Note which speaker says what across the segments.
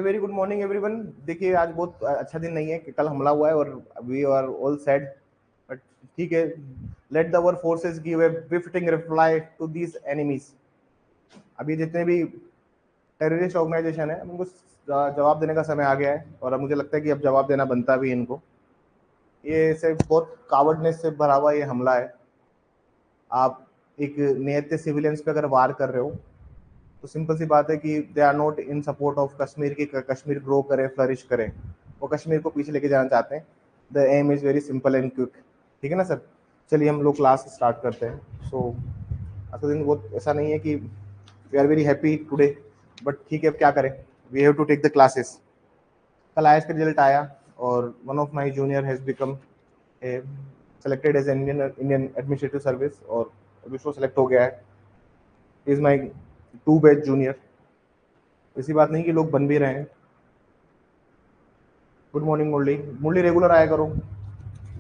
Speaker 1: Very good morning everyone. देखिए आज बहुत अच्छा दिन नहीं है कि कल हमला हुआ है और we are all sad, but ठीक है। Let the our forces give a befitting reply to these enemies. अभी जितने भी टेररिस्ट ऑर्गेनाइजेशन है उनको जवाब देने का समय आ गया है और अब मुझे लगता है कि अब जवाब देना बनता भी है इनको। ये सिर्फ बहुत कावर्डनेस से भरा हुआ ये हमला है। आप एक नियत सिविलियंस पे अगर वार कर रहे हो तो सिंपल सी बात है कि they are not in support of Kashmir की कश्मीर ग्रो करे, फ्लरिश करे। वो कश्मीर को पीछे लेके जाना चाहते हैं। The aim is very simple and quick. ठीक है ना सर। चलिए हम लोग क्लास स्टार्ट करते हैं। सो आज का दिन बहुत ऐसा नहीं है कि we are very happy today, but ठीक है अब क्या करें, we have to take the classes. कल आईएएस का रिजल्ट आया और one of my junior has become a selected as Indian Indian administrative service और अभी उसको सेलेक्ट हो गया है। Is my 2 batch junior. ऐसी बात नहीं कि लोग बन भी रहे हैं। Good morning Murali. Murali regular आया करो,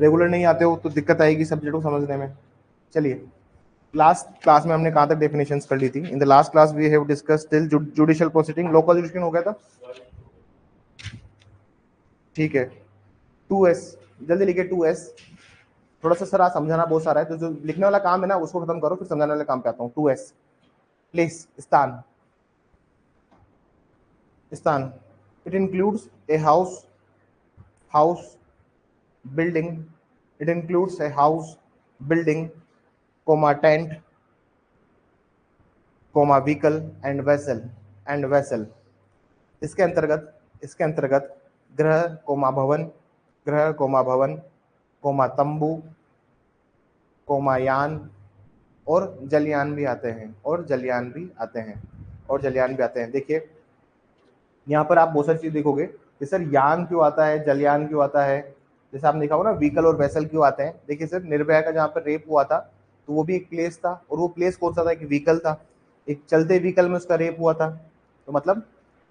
Speaker 1: रेगुलर नहीं आते हो तो दिक्कत आएगी सब्जेक्ट को समझने में। चलिए लास्ट क्लास में हमने कहाँ तक डेफिनेशंस कर ली थी। In the last class we have discuss till judicial proceeding. Local jurisdiction हो गया था, ठीक है। 2S जल्दी लिखिए 2S। थोड़ा सा सर आज समझाना बहुत सारा है तो जो लिखने वाला काम है ना उसको खत्म करो, फिर समझाने वाले काम पे आता हूँ। 2S प्लेस, स्थान, स्थान। It includes a house building. It includes a house, building, comma tent, comma vehicle and vessel. इसके अंतर्गत ग्रह भवन, कोमा तंबू, कोमा यान और जलयान भी आते हैं। देखिए यहाँ पर आप बहुत सारी चीज देखोगे कि सर यान क्यों आता है, जलयान क्यों आता है। जैसे आपने देखा होगा ना व्हीकल और वेसल क्यों आते हैं। देखिए सर निर्भया का जहाँ पर रेप हुआ था तो वो भी एक प्लेस था, और वो प्लेस कौन सा था, एक व्हीकल था। एक चलते व्हीकल में उसका रेप हुआ था। तो मतलब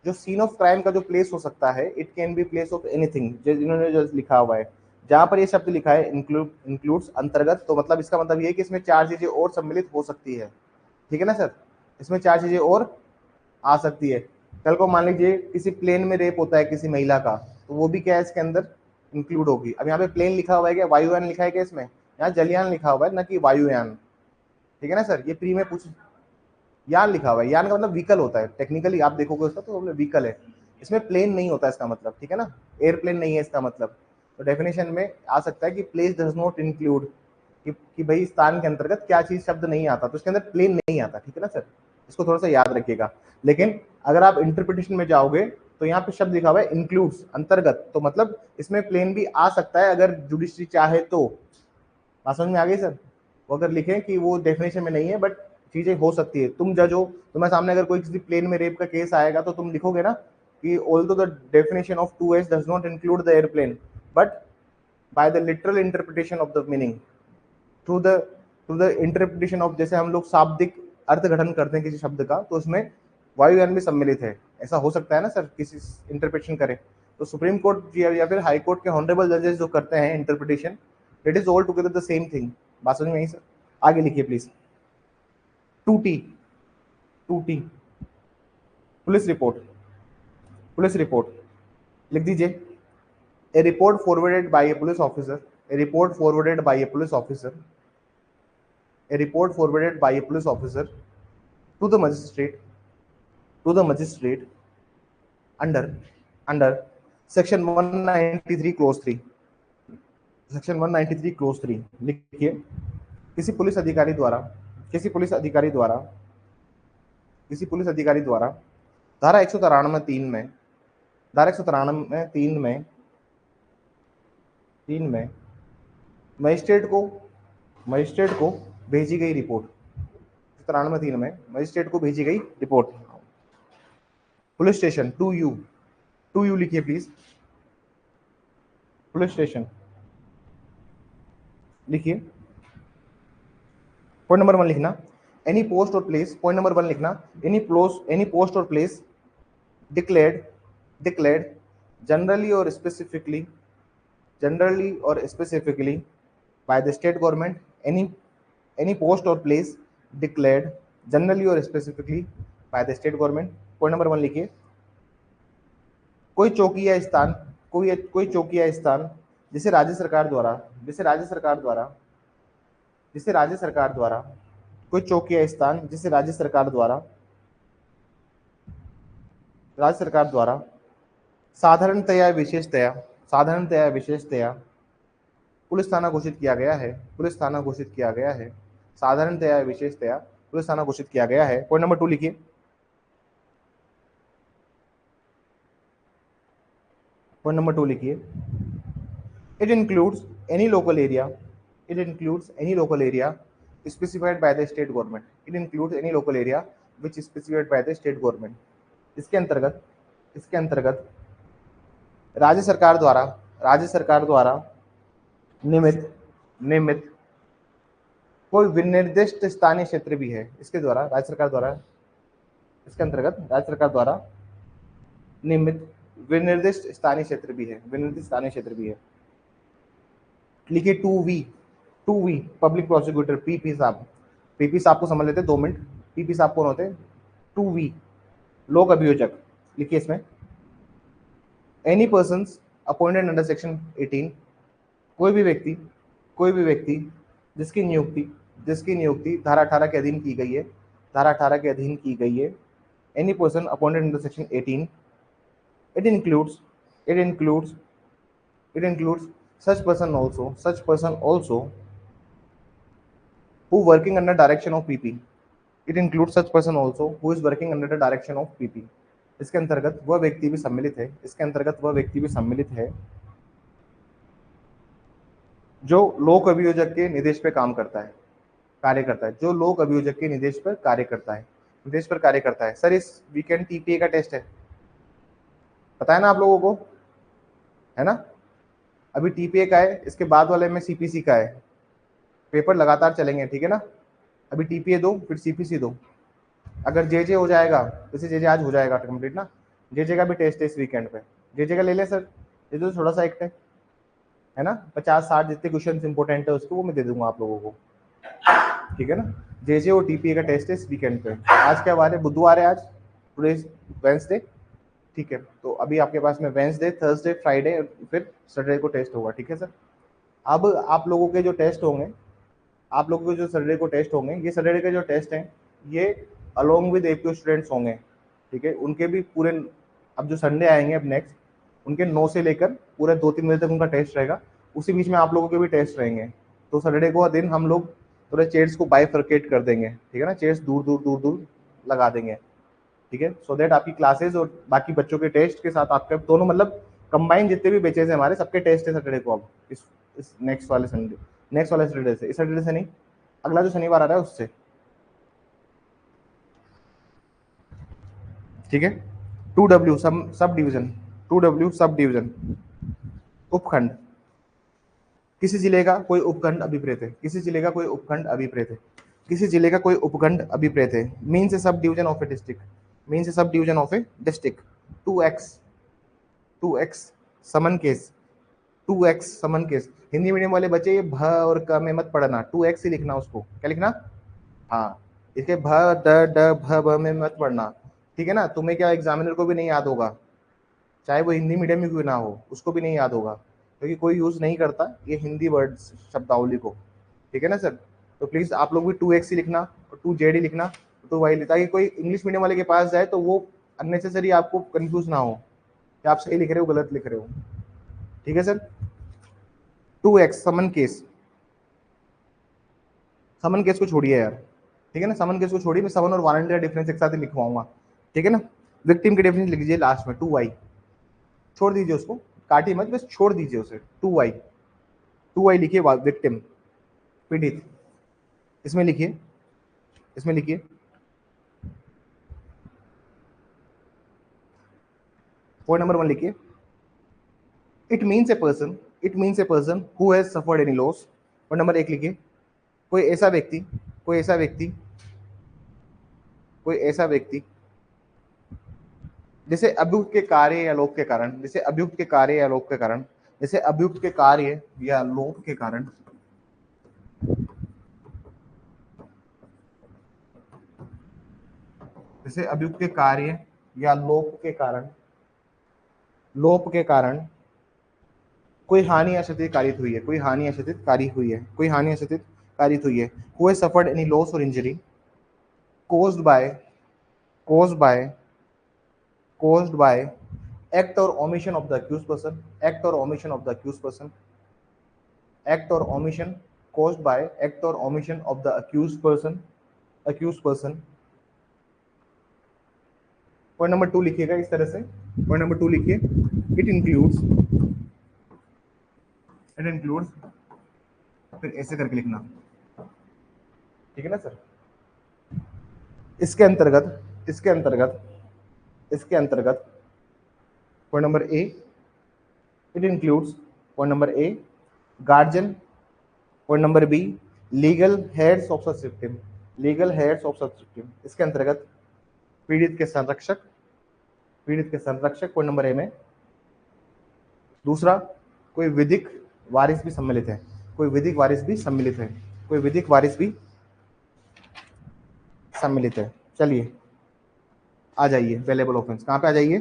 Speaker 1: जो सीन ऑफ क्राइम का जो प्लेस हो सकता है, it can be place of anything. इन्होंने जो लिखा हुआ है, जहाँ पर ये शब्द लिखा है इंक्लूड्स अंतर्गत, तो मतलब इसका मतलब ये है कि इसमें 4 चीजें और सम्मिलित हो सकती है। ठीक है ना सर, इसमें 4 चीजें और आ सकती है। कल को मान लीजिए किसी प्लेन में रेप होता है किसी महिला का, तो वो भी क्या है इसके अंदर इंक्लूड होगी। अब यहाँ पे प्लेन लिखा हुआ है क्या, वायुयान लिखा है क्या इसमें, यहाँ जलयान लिखा हुआ है ना कि वायुयान। ठीक है ना सर, ये प्री में पूछ यान लिखा हुआ है। यान का मतलब व्हीकल होता है, टेक्निकली आप देखोगे उसका तो व्हीकल है। इसमें प्लेन नहीं होता इसका मतलब, ठीक है ना, एयरप्लेन नहीं है इसका मतलब। तो डेफिनेशन में आ सकता है कि प्लेस डज नॉट इंक्लूड, कि भाई स्थान के अंतर्गत क्या चीज शब्द नहीं आता, तो इसके अंदर प्लेन नहीं आता। ठीक है ना सर, इसको थोड़ा सा याद रखिएगा। लेकिन अगर आप इंटरप्रिटेशन में जाओगे तो यहाँ पे शब्द लिखा हुआ है इंक्लूड्स, अंतर्गत, तो मतलब इसमें प्लेन भी आ सकता है अगर जुडिशरी चाहे तो। बात समझ में आ गई सर। वो अगर लिखें कि वो डेफिनेशन में नहीं है बट चीजें हो सकती है। तुम जज हो, तुम्हारे सामने अगर कोई किसी प्लेन में रेप का केस आएगा तो तुम लिखोगे ना कि although the definition of 2S does not include the airplane, but by the literal interpretation of the meaning, through the interpretation of, जैसे हम लोग शाब्दिक अर्थघटन करते हैं किसी शब्द का, तो उसमें वायुयान भी सम्मिलित है। ऐसा हो सकता है ना सर, किसी इंटरप्रिटेशन करे तो सुप्रीम कोर्ट या फिर हाई कोर्ट के हॉनरेबल जजेस जो करते हैं interpretation, it is all together the same thing. बात समझ में आई सर। आगे लिखिए please. 2T, 2T police report, police report लिख दीजिए। A report forwarded by a police officer, a report forwarded by a police officer, a report forwarded by a police officer to the magistrate under section 193 clause 3, section 193 clause 3 लिखिए। किसी police अधिकारी द्वारा किसी police अधिकारी द्वारा किसी police अधिकारी द्वारा धारा 193 में धारा 193 में मजिस्ट्रेट को भेजी गई रिपोर्ट, 193 में मजिस्ट्रेट को भेजी गई रिपोर्ट। पुलिस स्टेशन 2U लिखिए प्लीज। पुलिस स्टेशन लिखिए। पॉइंट नंबर 1 लिखना, एनी पोस्ट और प्लेस। पॉइंट नंबर 1 लिखना, एनी पोस्ट और प्लेस डिक्लेयर्ड जनरली और specifically by the state government. Any post और प्लेस डिक्लेयर्ड जनरली और specifically by the state government. Point number 1 लिखिए। कोई चौकी या स्थान, कोई चौकी या स्थान जिसे राज्य सरकार द्वारा, कोई चौकी या स्थान जिसे राज्य सरकार द्वारा साधारणतया विशेषतया पुलिस थाना घोषित किया गया है, साधारणतया विशेषतया पुलिस थाना घोषित किया गया है। पॉइंट नंबर 2 लिखिए। पॉइंट नंबर 2 लिखिए, it includes any local area specified by the state government, which is specified by the state government। इसके अंतर्गत राज्य सरकार द्वारा नियमित कोई विनिर्दिष्ट स्थानीय क्षेत्र भी है। इसके अंतर्गत राज्य सरकार द्वारा नियमित विनिर्दिष्ट स्थानीय क्षेत्र भी है। लिखिए 2V पब्लिक प्रोसिक्यूटर पीपी साहब को समझ लेते 2 मिनट। पीपी साहब कौन होते हैं? 2V लोक अभियोजक। लिखिए इसमें, any persons appointed under section 18, कोई भी व्यक्ति जिसकी नियुक्ति धारा 18 के अधीन की गई है, any person appointed under section 18, it includes such person also who working under direction of PP। It includes such person also who is working under the direction of PP। इसके अंतर्गत वह व्यक्ति भी सम्मिलित है जो लोक अभियोजक के निर्देश पर कार्य करता है। सर इस वीकेंड टीपीए का टेस्ट है, पता है ना आप लोगों को, है ना? अभी टीपीए का है, इसके बाद वाले में सीपीसी का है। पेपर लगातार चलेंगे, ठीक है ना? अभी टीपीए दो, फिर सीपीसी दो। अगर जेजे हो जाएगा, जैसे जेजे आज हो जाएगा कंप्लीट ना, जेजे का भी टेस्ट है इस वीकेंड पे। जेजे का ले ले सर, ये तो थोड़ा सा एक है ना, 50-60 जितने क्वेश्चन इंपॉर्टेंट है उसको वो मैं दे दूंगा आप लोगों को, ठीक है ना? जेजे और टीपीए का टेस्ट है इस वीकेंड पे। आज क्या बार है? बुधवार है आज, टुडे वेंसडे, ठीक है? तो अभी आपके पास में वेंसडे, थर्सडे, फ्राइडे, फिर सैटरडे को टेस्ट होगा, ठीक है सर? अब आप लोगों के जो टेस्ट होंगे, सैटरडे को टेस्ट होंगे, ये सैटरडे के जो टेस्ट हैं ये अलोंग विद एपीयू स्टूडेंट्स होंगे, ठीक है? उनके भी पूरे, अब जो संडे आएंगे अब नेक्स्ट, उनके 9 से लेकर पूरे 2-3 बजे तक उनका टेस्ट रहेगा। उसी बीच में आप लोगों के भी टेस्ट रहेंगे। तो सैटरडे को दिन हम लोग थोड़े चेयर्स को बाइफरकेट कर देंगे, ठीक है ना? चेयर्स दूर लगा देंगे, ठीक है? सो दैट आपकी क्लासेस और बाकी बच्चों के टेस्ट के साथ आपके दोनों मतलब कंबाइन जितने भी बैचेस हैं हमारे, सबके टेस्ट है सैटरडे को। अब इस नेक्स्ट वाले सैटरडे से, इस सैटरडे से नहीं, अगला जो शनिवार आ रहा है उससे, ठीक है? 2W सब डिवीजन उपखंड, किसी जिले का कोई उपखंड अभिप्रेत है, means a sub division of a district. 2x summon case. Hindi medium वाले बच्चे ये भ और क में मत पढ़ना, 2x ही लिखना उसको। क्या लिखना? हाँ, इसके भ ड भ ब में मत पढ़ना, ठीक है ना? तुम्हें क्या, एग्जामिनर को भी नहीं याद होगा, चाहे वो हिंदी मीडियम में क्यों ना हो, उसको भी नहीं याद होगा, क्योंकि कोई यूज नहीं करता ये हिंदी वर्ड शब्दावली को, ठीक है ना सर? तो प्लीज आप लोग भी 2x ही लिखना और 2z ही लिखना, 2y लिखना, ताकि कोई इंग्लिश मीडियम वाले के पास जाए तो वो अननेसेसरी आपको कंफ्यूज ना हो कि आप सही लिख रहे हो गलत लिख रहे हो, ठीक है सर? 2x समन केस को छोड़िए यार, ठीक है ना? समन केस को छोड़िए, मैं समन और वारंट का डिफरेंस एक साथ ही लिखवाऊंगा, ठीक है ना? विक्टिम के डिफरेंस लिख दीजिए लास्ट में, 2y छोड़ दीजिए उसको, काटिए मत, बस छोड़ दीजिए उसे। 2y लिखिए, विक्टिम पीड़ित। इसमें लिखिए पॉइंट नंबर 1 लिखिए, it means a person who has suffered any loss. Point number 1 लिखिए, कोई ऐसा व्यक्ति जैसे अभियुक्त के कार्य या लोक के कारण, जैसे अभियुक्त के कार्य या लोक के कारण, जैसे अभियुक्त के कार्य या लोक के कारण जैसे अभियुक्त के कार्य या लोक के कारण लोप के कारण कोई हानि या क्षति कारित हुई है, कोई हानि या क्षति कारित हुई है, कोई हानि या क्षति कारित हुई है, who has suffered any loss और injury caused by caused by caused by act or omission of the accused person, act or omission of the accused person, act or omission caused by act or omission of the accused person. Point number 2 लिखिएगा इस तरह से, point number 2 लिखिए, it includes, फिर ऐसे करके लिखना, ठीक है ना सर। इसके अंतर्गत point number A, it includes, point number a guardian, point number be legal heads of such victim, legal heads of such victim. इसके अंतर्गत पीड़ित के संरक्षक, पॉइंट नंबर ए में। दूसरा, कोई विधिक वारिस भी सम्मिलित है, कोई विधिक वारिस भी सम्मिलित है। चलिए आ जाइए, बेलेबल ऑफेंस कहाँ पे आ जाइए,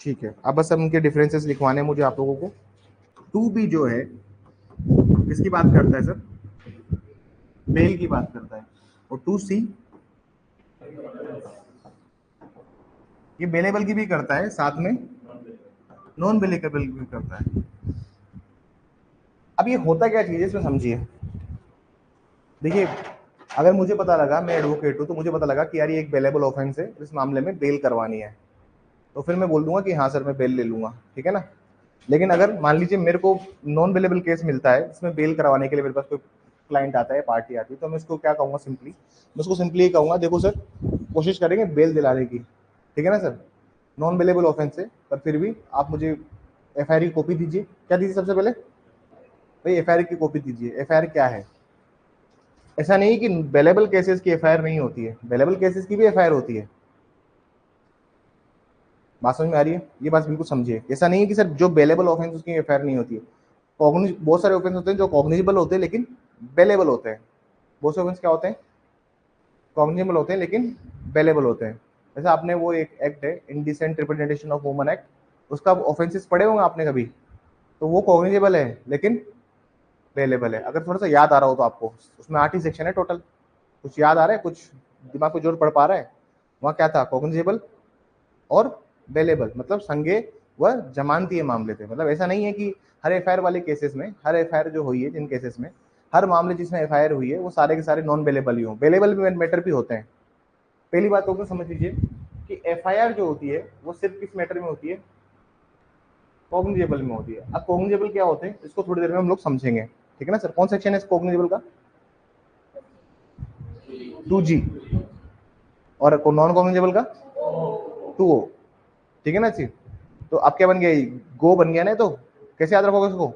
Speaker 1: ठीक है। अब बस हम उनके डिफरेंसेस लिखवाने हैं मुझे आप लोगों को। 2B जो है किसकी बात करता है सर, बेल की बात करता है, और 2C ये बेलेबल की भी करता है, साथ में नॉन बेलेबल की भी करता है। अब ये होता क्या चीज है इसमें समझिए। देखिए, अगर मुझे पता लगा, मैं एडवोकेट हूँ, तो मुझे पता लगा कि यार ये एक बेलेबल ऑफेंस है, इस मामले में बेल करवानी है, तो फिर मैं बोल दूंगा कि हाँ सर मैं बेल ले लूंगा, ठीक है ना। लेकिन अगर मान लीजिए मेरे को नॉन बेलेबल केस मिलता है, इसमें बेल करवाने के लिए मेरे पास कोई क्लाइंट आता है, पार्टी आती है, तो मैं इसको क्या कहूँगा, मैं उसको सिंपली ये कहूँगा, देखो सर कोशिश करेंगे बेल दिलाने की, ठीक है ना सर। नॉन बेलेबल ऑफेंस है, पर फिर भी आप मुझे FIR की कॉपी दीजिए। क्या दीजिए सबसे पहले भाई, FIR की कॉपी दीजिए। FIR क्या है, ऐसा नहीं कि बेलेबल केसेस की FIR नहीं होती है, बेलेबल केसेस की भी FIR होती है। बात समझ में आ रही है, ये बात बिल्कुल समझिए। ऐसा नहीं है कि सर जो बेलेबल ऑफेंस उसकी FIR नहीं होती है। बहुत सारे ऑफेंस होते हैं जो कॉग्निजेबल होते हैं लेकिन बेलेबल होते हैं। बहुत से ऑफेंस क्या होते हैं, कॉग्निजेबल होते हैं लेकिन बेलेबल होते हैं। जैसे आपने वो एक एक्ट है, indecent representation of woman act, उसका ऑफेंसेस पढ़े होंगे आपने कभी, तो वो कॉग्निजेबल है लेकिन बेलेबल है। अगर थोड़ा सा याद आ रहा हो तो आपको, उसमें 8 ही सेक्शन है टोटल, कुछ याद आ रहा है, कुछ दिमाग को जोर पड़ पा रहा है। वहाँ क्या था, कॉग्निजेबल और बेलेबल, मतलब संज्ञेय व जमानतीय मामले थे। मतलब ऐसा नहीं है कि हर FIR वाले केसेस में, हर FIR जो हुई है जिन केसेस में, हर मामले जिसमें FIR हुई है वो सारे के सारे नॉन बेलेबल ही हो, बेलेबल भी मैटर भी होते हैं। पहली बात तो समझ लीजिए कि FIR जो होती है वो सिर्फ किस मैटर में होती है, कॉग्निजेबल में होती है। अब कॉग्निजेबल क्या होते हैं इसको थोड़ी देर में हम लोग समझेंगे, ठीक है ना सर। कौन सेक्शन है कॉग्निजेबल का, 2G, और नॉन कॉग्निजेबल का 2O, ठीक है ना जी। तो अब क्या बन गया, गो बन गया ना, तो कैसे याद रखोगे इसको,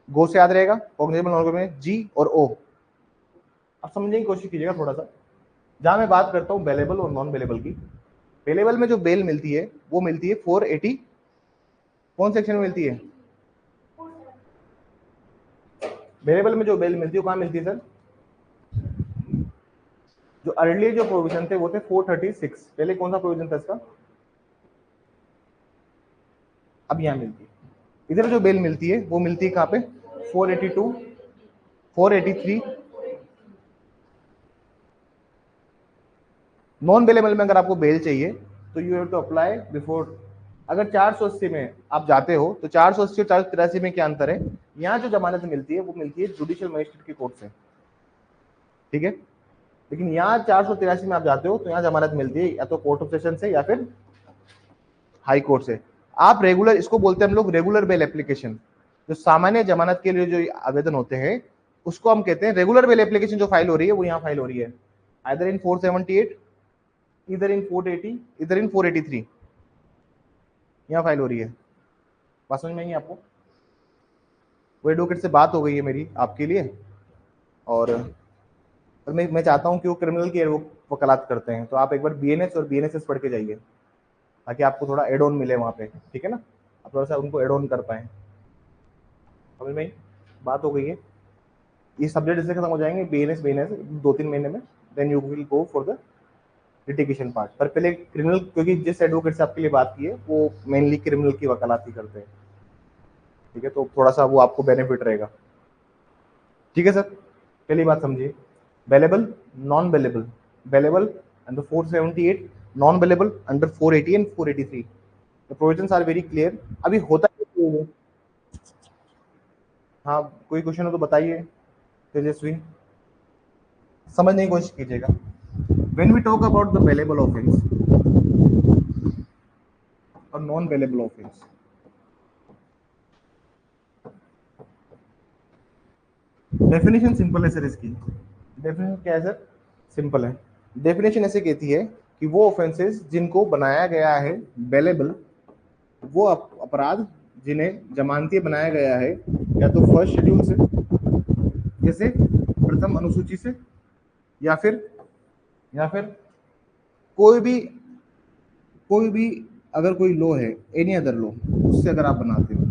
Speaker 1: गो से याद रहेगा, कॉग्निजेबल नॉन कॉग्निजेबल G और O। अब समझने की कोशिश कीजिएगा थोड़ा सा। जहां मैं बात करता हूँ बेलेबल और नॉन बेलेबल की, बेलेबल में जो बेल मिलती है वो मिलती है 480, कौन सेक्शन में मिलती है, बेलेबल में जो बेल मिलती है कहाँ मिलती है सर, जो अर्ली जो प्रोविजन थे वो थे 436, पहले कौन सा प्रोविजन था इसका, अब यहाँ मिलती है। इधर जो बेल मिलती है वो मिलती है कहाँ पे, 482, 483। नॉन बेलेबल में अगर आपको बेल चाहिए तो you have to apply before, अगर 480 में आप जाते हो तो 480 और 483 में क्या अंतर है, यहाँ जो जमानत मिलती है वो मिलती है जुडिशियल मजिस्ट्रेट की कोर्ट से, ठीक है। लेकिन यहाँ 483 में आप जाते हो तो यहाँ जमानत मिलती है या तो कोर्ट ऑफ सेशन से या फिर हाई कोर्ट से। आप रेगुलर, इसको बोलते हैं हम लोग रेगुलर बेल एप्लीकेशन, जो सामान्य जमानत के लिए जो आवेदन होते हैं उसको हम कहते हैं रेगुलर बेल एप्लीकेशन। जो फाइल हो रही है वो यहाँ फाइल हो रही है, आइदर इन 478, इधर इन 480, इधर इन 483, यहाँ फाइल हो रही है। बात समझ में आई आपको, वो एडवोकेट से बात हो गई है मेरी आपके लिए, और मैं चाहता हूँ कि वो क्रिमिनल की वकालत करते हैं, तो आप एक बार BNS और BNSS पढ़ के जाइए ताकि आपको थोड़ा एड ऑन मिले वहाँ पे, ठीक है ना, आप थोड़ा सा उनको एड ऑन कर पाए। समझ में बात हो गई है। ये सब्जेक्ट इससे खत्म हो जाएंगे, BNS 2-3 महीने में, then you will go for the litigation part, पर पहले क्रिमिनल, क्योंकि जिस एडवोकेट से आपके लिए बात की है वो मेनली क्रिमिनल की वकालती करते हैं, ठीक है, तो थोड़ा सा वो आपको बेनिफिट रहेगा। ठीक है सर, पहली बात समझिए, bailable, non bailable, bailable under 478, non bailable under 480 and 483। The provisions are very clear. अभी होता है, हाँ कोई क्वेश्चन हो तो बताइए तेजस्वी, समझने की कोशिश कीजिएगा। When we talk about the bailable offence और non bailable offence, definition simple है सर इसकी। डेफिनेशन क्या है सर? सिंपल है। डेफिनेशन ऐसे कहती है कि वो ऑफेंसेस जिनको बनाया गया है बेलेबल, वो अपराध जिन्हें जमानती बनाया गया है या तो फर्स्ट शेड्यूल से, जैसे प्रथम अनुसूची से, या फिर कोई भी अगर कोई लॉ है, एनी अदर लॉ, उससे अगर आप बनाते हो।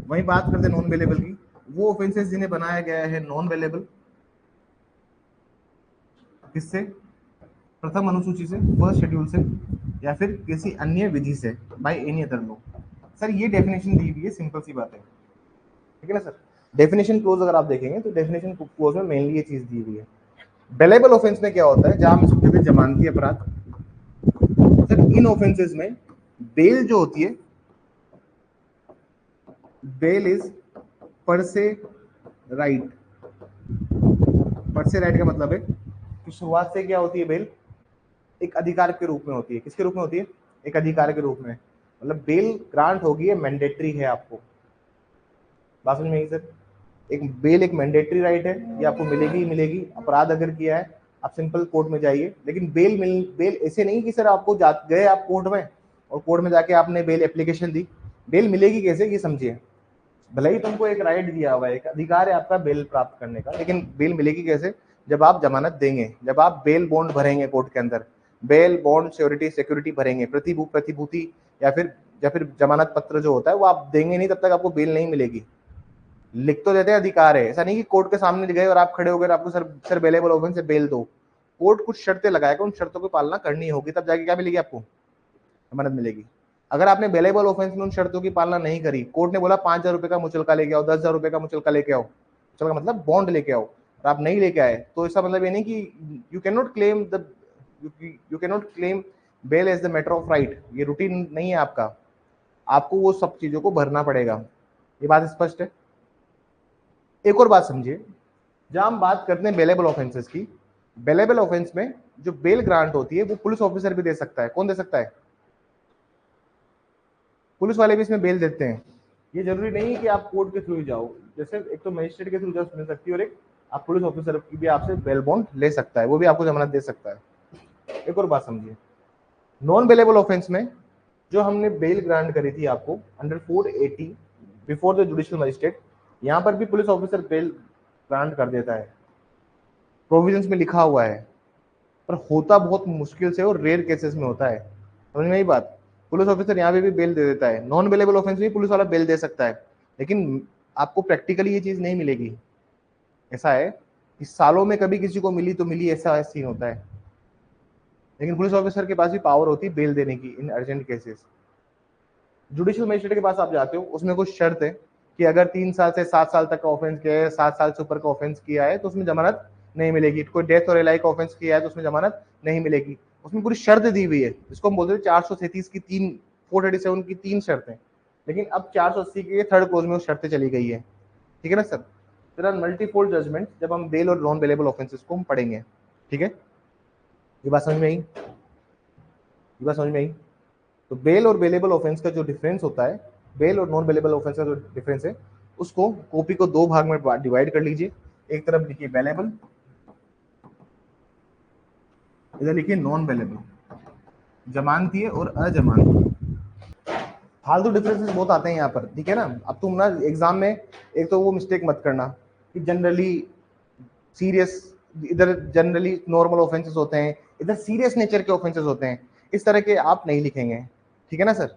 Speaker 1: वही बात करते हैं नॉन बेलेबल की, वो ऑफेंसेस जिन्हें बनाया गया है नॉन बेलेबल, किससे? प्रथम अनुसूची से, फर्स्ट शेड्यूल से, या फिर किसी अन्य विधि से, by any other law. Sir ये डेफिनेशन दी हुई है, सिंपल सी बात है, ठीक है ना सर। डेफिनेशन क्लोज अगर आप देखेंगे तो डेफिनेशन क्लोज में मेनली ये चीज दी हुई है। बेलेबल ऑफेंस में क्या होता है, जहां हम इसको कहते हैं जमानती अपराध। सर इन ऑफेंसेस में बेल जो होती है, बेल इज पर से राइट। पर से राइट का मतलब है कि शुरुआत से क्या होती है बेल, एक अधिकार के रूप में होती है। किसके रूप में होती है? एक अधिकार के रूप में। मतलब बेल ग्रांट होगी, ये मैंडेटरी है आपको। बात समझ में आई सर? एक बेल एक मैंडेटरी राइट है, ये आपको मिलेगी ही मिलेगी। अपराध अगर किया है आप सिंपल कोर्ट में जाइए, लेकिन बेल ऐसे नहीं कि सर आपको गए आप कोर्ट में और कोर्ट में जाके आपने बेल एप्लीकेशन दी। बेल मिलेगी कैसे, ये समझिए। भले ही तुमको एक राइट दिया हुआ है, एक अधिकार है आपका बेल प्राप्त करने का, लेकिन बेल मिलेगी कैसे? जब आप जमानत देंगे, जब आप बेल बॉन्ड भरेंगे कोर्ट के अंदर, बेल बॉन्ड श्योरिटी सिक्योरिटी भरेंगे, प्रतिभूति या फिर जमानत पत्र जो होता है वो आप देंगे नहीं, तब तक आपको बेल नहीं मिलेगी। लिख तो देते हैं अधिकार है, ऐसा नहीं कि कोर्ट के सामने गए और आप खड़े हो गए आपको सर बेलेबल ऑफेंस से बेल दो। कोर्ट कुछ शर्तें लगाएगा, उन शर्तों की पालना करनी होगी, तब जाके क्या मिलेगी आपको? जमानत मिलेगी। अगर आपने बेलेबल ऑफेंस में उन शर्तों की पालना नहीं करी, कोर्ट ने बोला 5,000 रुपए का मुचलका लेके आओ, 10,000 रुपए का मुचलका लेके आओ, मुचलका मतलब बॉन्ड लेके आओ, और आप नहीं लेके आए, तो इसका मतलब ये नहीं कि you can not claim bail as the matter of right. ये रूटीन नहीं है आपका, आपको वो सब चीजों को भरना पड़ेगा। ये बात स्पष्ट है? एक और बात समझिए, जब हम बात करते हैं बेलेबल ऑफेंसेस की, बेलेबल ऑफेंस में जो बेल ग्रांट होती है वो पुलिस ऑफिसर भी दे सकता है। कौन दे सकता है? पुलिस वाले भी इसमें बेल देते हैं। ये जरूरी नहीं कि आप कोर्ट के थ्रू ही जाओ, जैसे एक तो मजिस्ट्रेट के थ्रू जस्ट मिल सकती है, और एक आप पुलिस ऑफिसर की भी आपसे बेल बॉन्ड ले सकता है, वो भी आपको जमानत दे सकता है। एक और बात समझिए, नॉन बेलेबल ऑफेंस में जो हमने बेल ग्रांट करी थी आपको under 480 before the judicial magistrate, यहाँ पर भी पुलिस ऑफिसर बेल ग्रांट कर देता है, प्रोविजंस में लिखा हुआ है, पर होता बहुत मुश्किल से और रेयर केसेस में होता है। समझ में आई बात? पुलिस ऑफिसर यहाँ पे भी बेल दे देता है, नॉन बेलेबल ऑफेंस में पुलिस वाला बेल दे सकता है, लेकिन आपको प्रैक्टिकली ये चीज नहीं मिलेगी। ऐसा है कि सालों में कभी किसी को मिली तो मिली, ऐसा सीन होता है, लेकिन पुलिस ऑफिसर के पास भी पावर होती है बेल देने की इन अर्जेंट केसेस। जुडिशियल मजिस्ट्रेट के पास आप जाते हो, उसमें कुछ शर्त है कि अगर 3 साल से 7 साल तक का ऑफेंस किया है, 7 साल से ऊपर का ऑफेंस किया है, तो उसमें जमानत नहीं मिलेगी। कोई डेथ और एलाई का ऑफेंस किया है तो उसमें जमानत नहीं मिलेगी। उसमें पूरी शर्त दी हुई है, जिसको हम बोलते हैं 437 की 437 की 3 शर्तें। लेकिन अब 480 के थर्ड क्लोज में वो शर्तें चली गई है, ठीक है ना sir. There are multifold judgment जब हम बेल और नॉन बेलेबल ऑफेंसेस को हम पढ़ेंगे, ठीक है। ये बात समझ में आई? ये बात समझ में आई? तो बेल और बेलेबल ऑफेंस का जो डिफरेंस होता है, बेल और नॉन बेलेबल ऑफेंस का जो डिफरेंस है, उसको कॉपी को 2 भाग में डिवाइड कर लीजिए। एक तरफ लिखिए बेलेबल, इधर लिखिए नॉन बेलेबल, जमानतीय और अजमानतीय। फालतू डिफरेंसेस बहुत आते हैं यहाँ पर, ठीक है ना। अब तुम ना एग्जाम में एक तो वो मिस्टेक मत करना कि जनरली सीरियस, इधर जनरली नॉर्मल ऑफेंसेस होते हैं, इधर सीरियस नेचर के ऑफेंसेस होते हैं, इस तरह के आप नहीं लिखेंगे, ठीक है ना सर।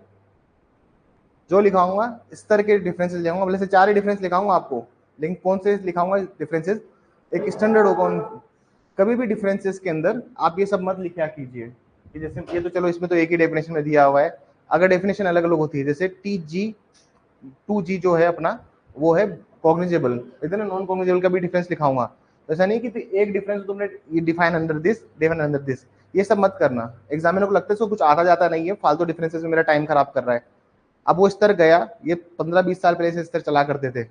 Speaker 1: जो लिखाऊंगा इस तरह के डिफरेंसेस लिखाऊंगा, भले से 4 ही डिफरेंस लिखाऊंगा आपको, लेकिन कौन से लिखाऊंगा डिफरेंसेस, एक स्टैंडर्ड होगा कभी भी डिफरेंसेस के अंदर आप ये सब मत लिखा कीजिए कि जैसे ये तो चलो इसमें तो एक ही डेफिनेशन में दिया हुआ है, अगर डेफिनेशन अलग अलग होती है जैसे Tg जो है अपना वो है कॉग्निजेबल, इधर नॉन कॉग्निजेबल का भी डिफरेंस लिखाऊंगा, तो ऐसा नहीं कि एक डिफरेंस तुमने ये डिफाइन अंडर दिस, ये सब मत करना। एग्जामिनर को लगता है इसको कुछ आता जाता नहीं है, फालतू डिफरेंसेस में मेरा टाइम खराब कर रहा है। अब वो स्तर गया, ये 15-20 साल पहले से स्तर चला करते थे,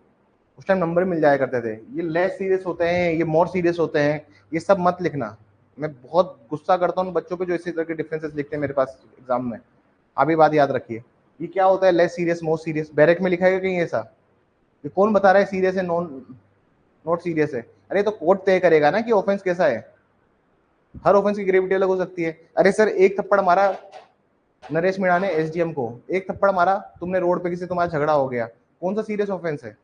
Speaker 1: उस टाइम नंबर मिल जाया करते थे। ये लेस सीरियस होते हैं, ये मोर सीरियस होते हैं, ये सब मत लिखना। मैं बहुत गुस्सा करता हूँ बच्चों पे जो इसी तरह के डिफरेंसेस लिखते हैं मेरे पास एग्जाम में। आप ये बात याद रखिए, ये क्या होता है less serious more serious, barrack में लिखा है कहीं ऐसा? ये कौन बता रहा है सीरियस है नॉट सीरियस है? अरे तो कोर्ट तय करेगा ना कि ऑफेंस कैसा है, हर ऑफेंस की ग्रेविटी अलग हो सकती है। अरे सर एक थप्पड़ मारा नरेश मीणा ने एसडीएम को, एक थप्पड़ मारा तुमने रोड पे, किसी तुम्हारा झगड़ा हो गया, कौन सा सीरियस ऑफेंस है?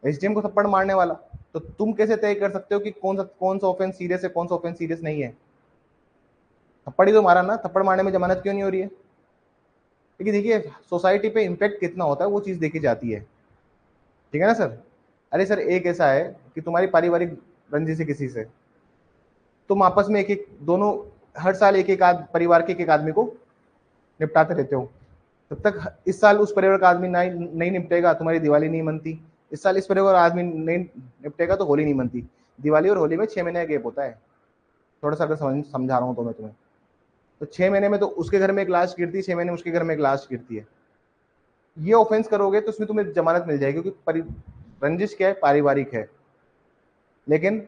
Speaker 1: एसडीएम को थप्पड़ मारने वाला। तो तुम कैसे तय कर सकते हो कि कौन सा ऑफेंस सीरियस है, कौन सा ऑफेंस सीरियस नहीं है? थप्पड़ ही तो मारा ना, थप्पड़ मारने में जमानत क्यों नहीं हो रही है? क्योंकि देखिए सोसाइटी पे इम्पैक्ट कितना होता है वो चीज देखी जाती है, ठीक है ना सर। अरे सर एक ऐसा है कि तुम्हारी पारिवारिक रंजिश है किसी से, तुम आपस में एक एक दोनों हर साल एक एक परिवार के एक आदमी को निपटाते रहते हो, तब तक इस साल उस परिवार का आदमी नहीं निपटेगा, तुम्हारी दिवाली नहीं मनती। इस साल इस परिवार का आदमी नहीं निपटेगा तो होली नहीं मनती। दिवाली और होली में 6 महीने का गैप होता है, थोड़ा सा अगर समझा रहा हूँ तो मैं तुम्हें, तो 6 महीने में तो उसके घर में एक लाश गिरती है, 6 महीने में उसके घर में एक लाश गिरती है। ये ऑफेंस करोगे तो उसमें तुम्हें जमानत मिल जाएगी, क्योंकि रंजिश क्या है, पारिवारिक है। लेकिन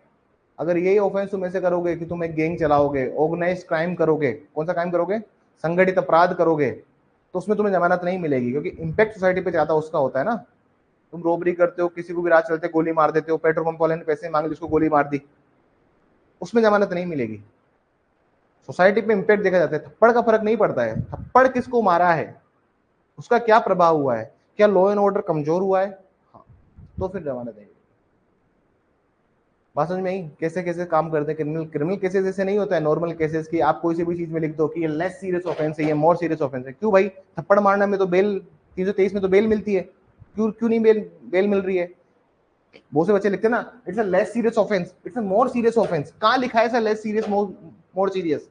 Speaker 1: अगर यही ऑफेंस तुम ऐसे करोगे कि तुम एक गैंग चलाओगे, ऑर्गेनाइज क्राइम करोगे, कौन सा क्राइम करोगे, संगठित अपराध करोगे, तो उसमें तुम्हें जमानत नहीं मिलेगी, क्योंकि इम्पैक्ट सोसाइटी पे ज्यादा उसका होता है ना। तुम रोबरी करते हो, किसी को भी रात चलते गोली मार देते हो, पेट्रोल पंप वाले ने पैसे मांगे जिसको गोली मार दी, उसमें जमानत नहीं मिलेगी। सोसाइटी पे इम्पैक्ट देखा जाता है, थप्पड़ का फर्क नहीं पड़ता है, थप्पड़ किसको मारा है, उसका क्या प्रभाव हुआ है, क्या लॉ एंड ऑर्डर कमजोर हुआ है, हाँ, तो फिर जमानत नहीं। बात समझ में आई कैसे कैसे काम करते हैं क्रिमिनल केसेस ऐसे नहीं होता है नॉर्मल केसेस की आप कोई सी भी चीज में लिख दो कि ये लेस सीरियस ऑफेंस है, ये मोर सीरियस ऑफेंस है। क्यों भाई, थप्पड़ मारने में तो बेल 323 में तो बेल मिलती है, क्यों क्यों नहीं बेल मिल रही है? बहुत से बच्चे लिखते हैं ना it's a less serious offence, it's a more serious offence. कहां लिखा है ऐसा लेस सीरियस मोर सीरियस?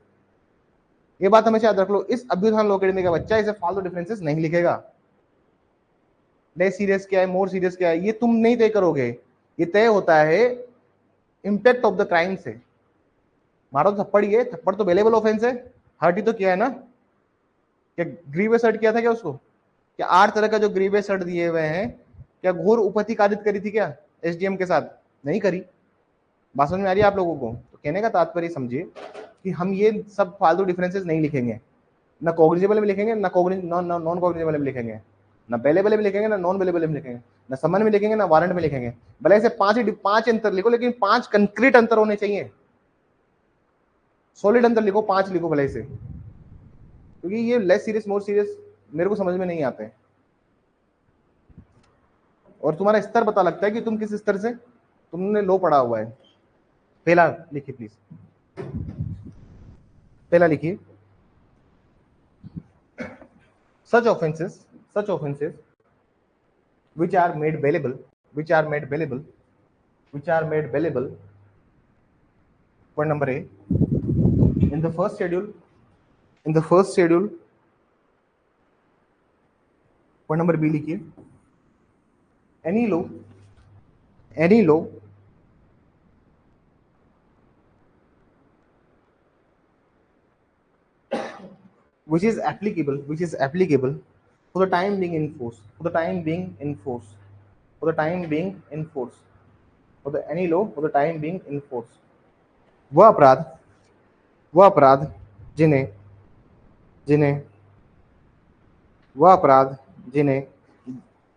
Speaker 1: ये बात हमेशा याद रख लो, इस अभ्युत्थान लॉ अकेडमी का बच्चा इसे फालतू डिफरेंसेस नहीं लिखेगा। लेस सीरियस क्या है, मोर सीरियस क्या है, ये तुम नहीं तय करोगे, ये तय होता है इम्पैक्ट ऑफ द क्राइम से। मारो तो थप्पड़, ये थप्पड़ तो बेलेबल ऑफेंस है, हर्ट ही तो किया है ना। क्या ग्रीवियस हर्ट किया था क्या उसको? क्या 8 तरह का जो ग्रीवियस हर्ट दिए हुए हैं, क्या घोर उपति कारित करी थी क्या एसडीएम के साथ? नहीं करी। बात समझ में आ रही है आप लोगों को? तो कहने का तात्पर्य समझिए कि हम ये सब फालतू डिफरेंसेस नहीं लिखेंगे, ना कॉग्निजेबल में लिखेंगे, ना नॉन कॉग्निजेबल में लिखेंगे, ना बेलेबल में लिखेंगे, ना नॉन बेलेबल में लिखेंगे, ना समन में लिखेंगे, ना वारंट में लिखेंगे। भले से 5 अंतर लिखो, लेकिन 5 कंक्रीट अंतर होने चाहिए। सॉलिड अंतर लिखो, 5 लिखो भले से, क्योंकि ये लेस सीरियस मोर सीरियस मेरे को समझ में नहीं आते हैं। और तुम्हारा स्तर पता लगता है कि तुम किस स्तर से तुमने लो पढ़ा हुआ है। पहला लिखिए प्लीज, पहला लिखिए, such offenses which are made bailable, point number A, in the first schedule, point number B लिखिए, any law which is applicable for the time being in force, any law for the time being in force, वह अपराध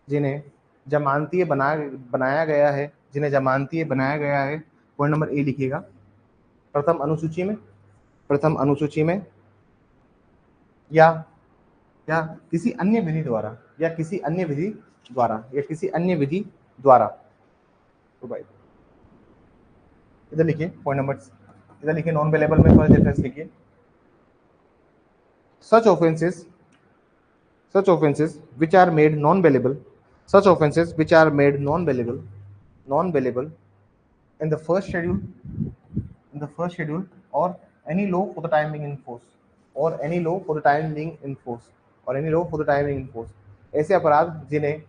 Speaker 1: जिन्हें जमानतीय बनाया गया है, point number A लिखिएगा, प्रथम अनुसूची में या किसी अन्य विधि द्वारा, तो भाई इधर लिखिए पॉइंट नंबर, इधर लिखिए नॉन बेलेबल में फर्स्ट डिफरेंस लिखिए, such offenses which are made non-bailable in the first schedule, or any law for the time being in force, or any law for the time being in force, or any law for the time being in force। ऐसे अपराध जिन्हें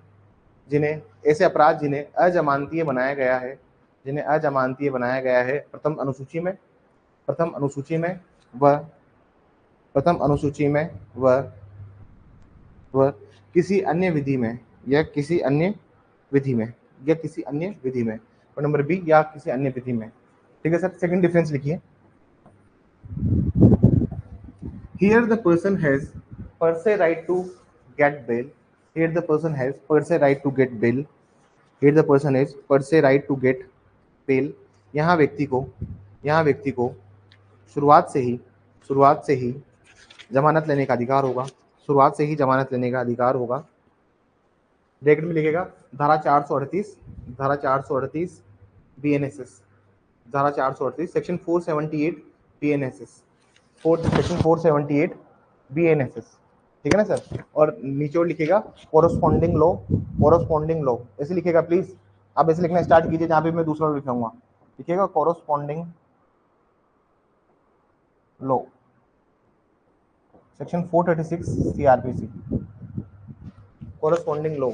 Speaker 1: जिन्हें ऐसे अपराध जिन्हें अजमानतीय बनाया गया है, जिन्हें अजमानतीय बनाया गया है प्रथम अनुसूची में, प्रथम अनुसूची में व प्रथम अनुसूची में व किसी अन्य विधि में, या किसी अन्य विधि में, या किसी अन्य विधि में, और नंबर बी या किसी अन्य विधि में। ठीक है सर, सेकंड डिफरेंस लिखिए। Here the person has per se right to get bail. Here the person has per se right to get bail. Here the person has per se right to get bail. यहाँ व्यक्ति को शुरुआत से ही जमानत लेने का अधिकार होगा, शुरुआत से ही जमानत लेने का अधिकार होगा। ब्रैकेट में लिखेगा धारा 438, धारा 438 BNSS, धारा 438 सेक्शन 478 BNSS, सेक्शन 478 BNSS। ठीक है ना सर। और नीचे और लिखेगा कोरोस्पोंडिंग लॉ, कोरोस्पोंडिंग लॉ ऐसे लिखेगा प्लीज, आप ऐसे लिखना स्टार्ट कीजिए जहां पे मैं दूसरा लिखाऊंगा, लिखेगा corresponding law, section 436 CRPC, corresponding law,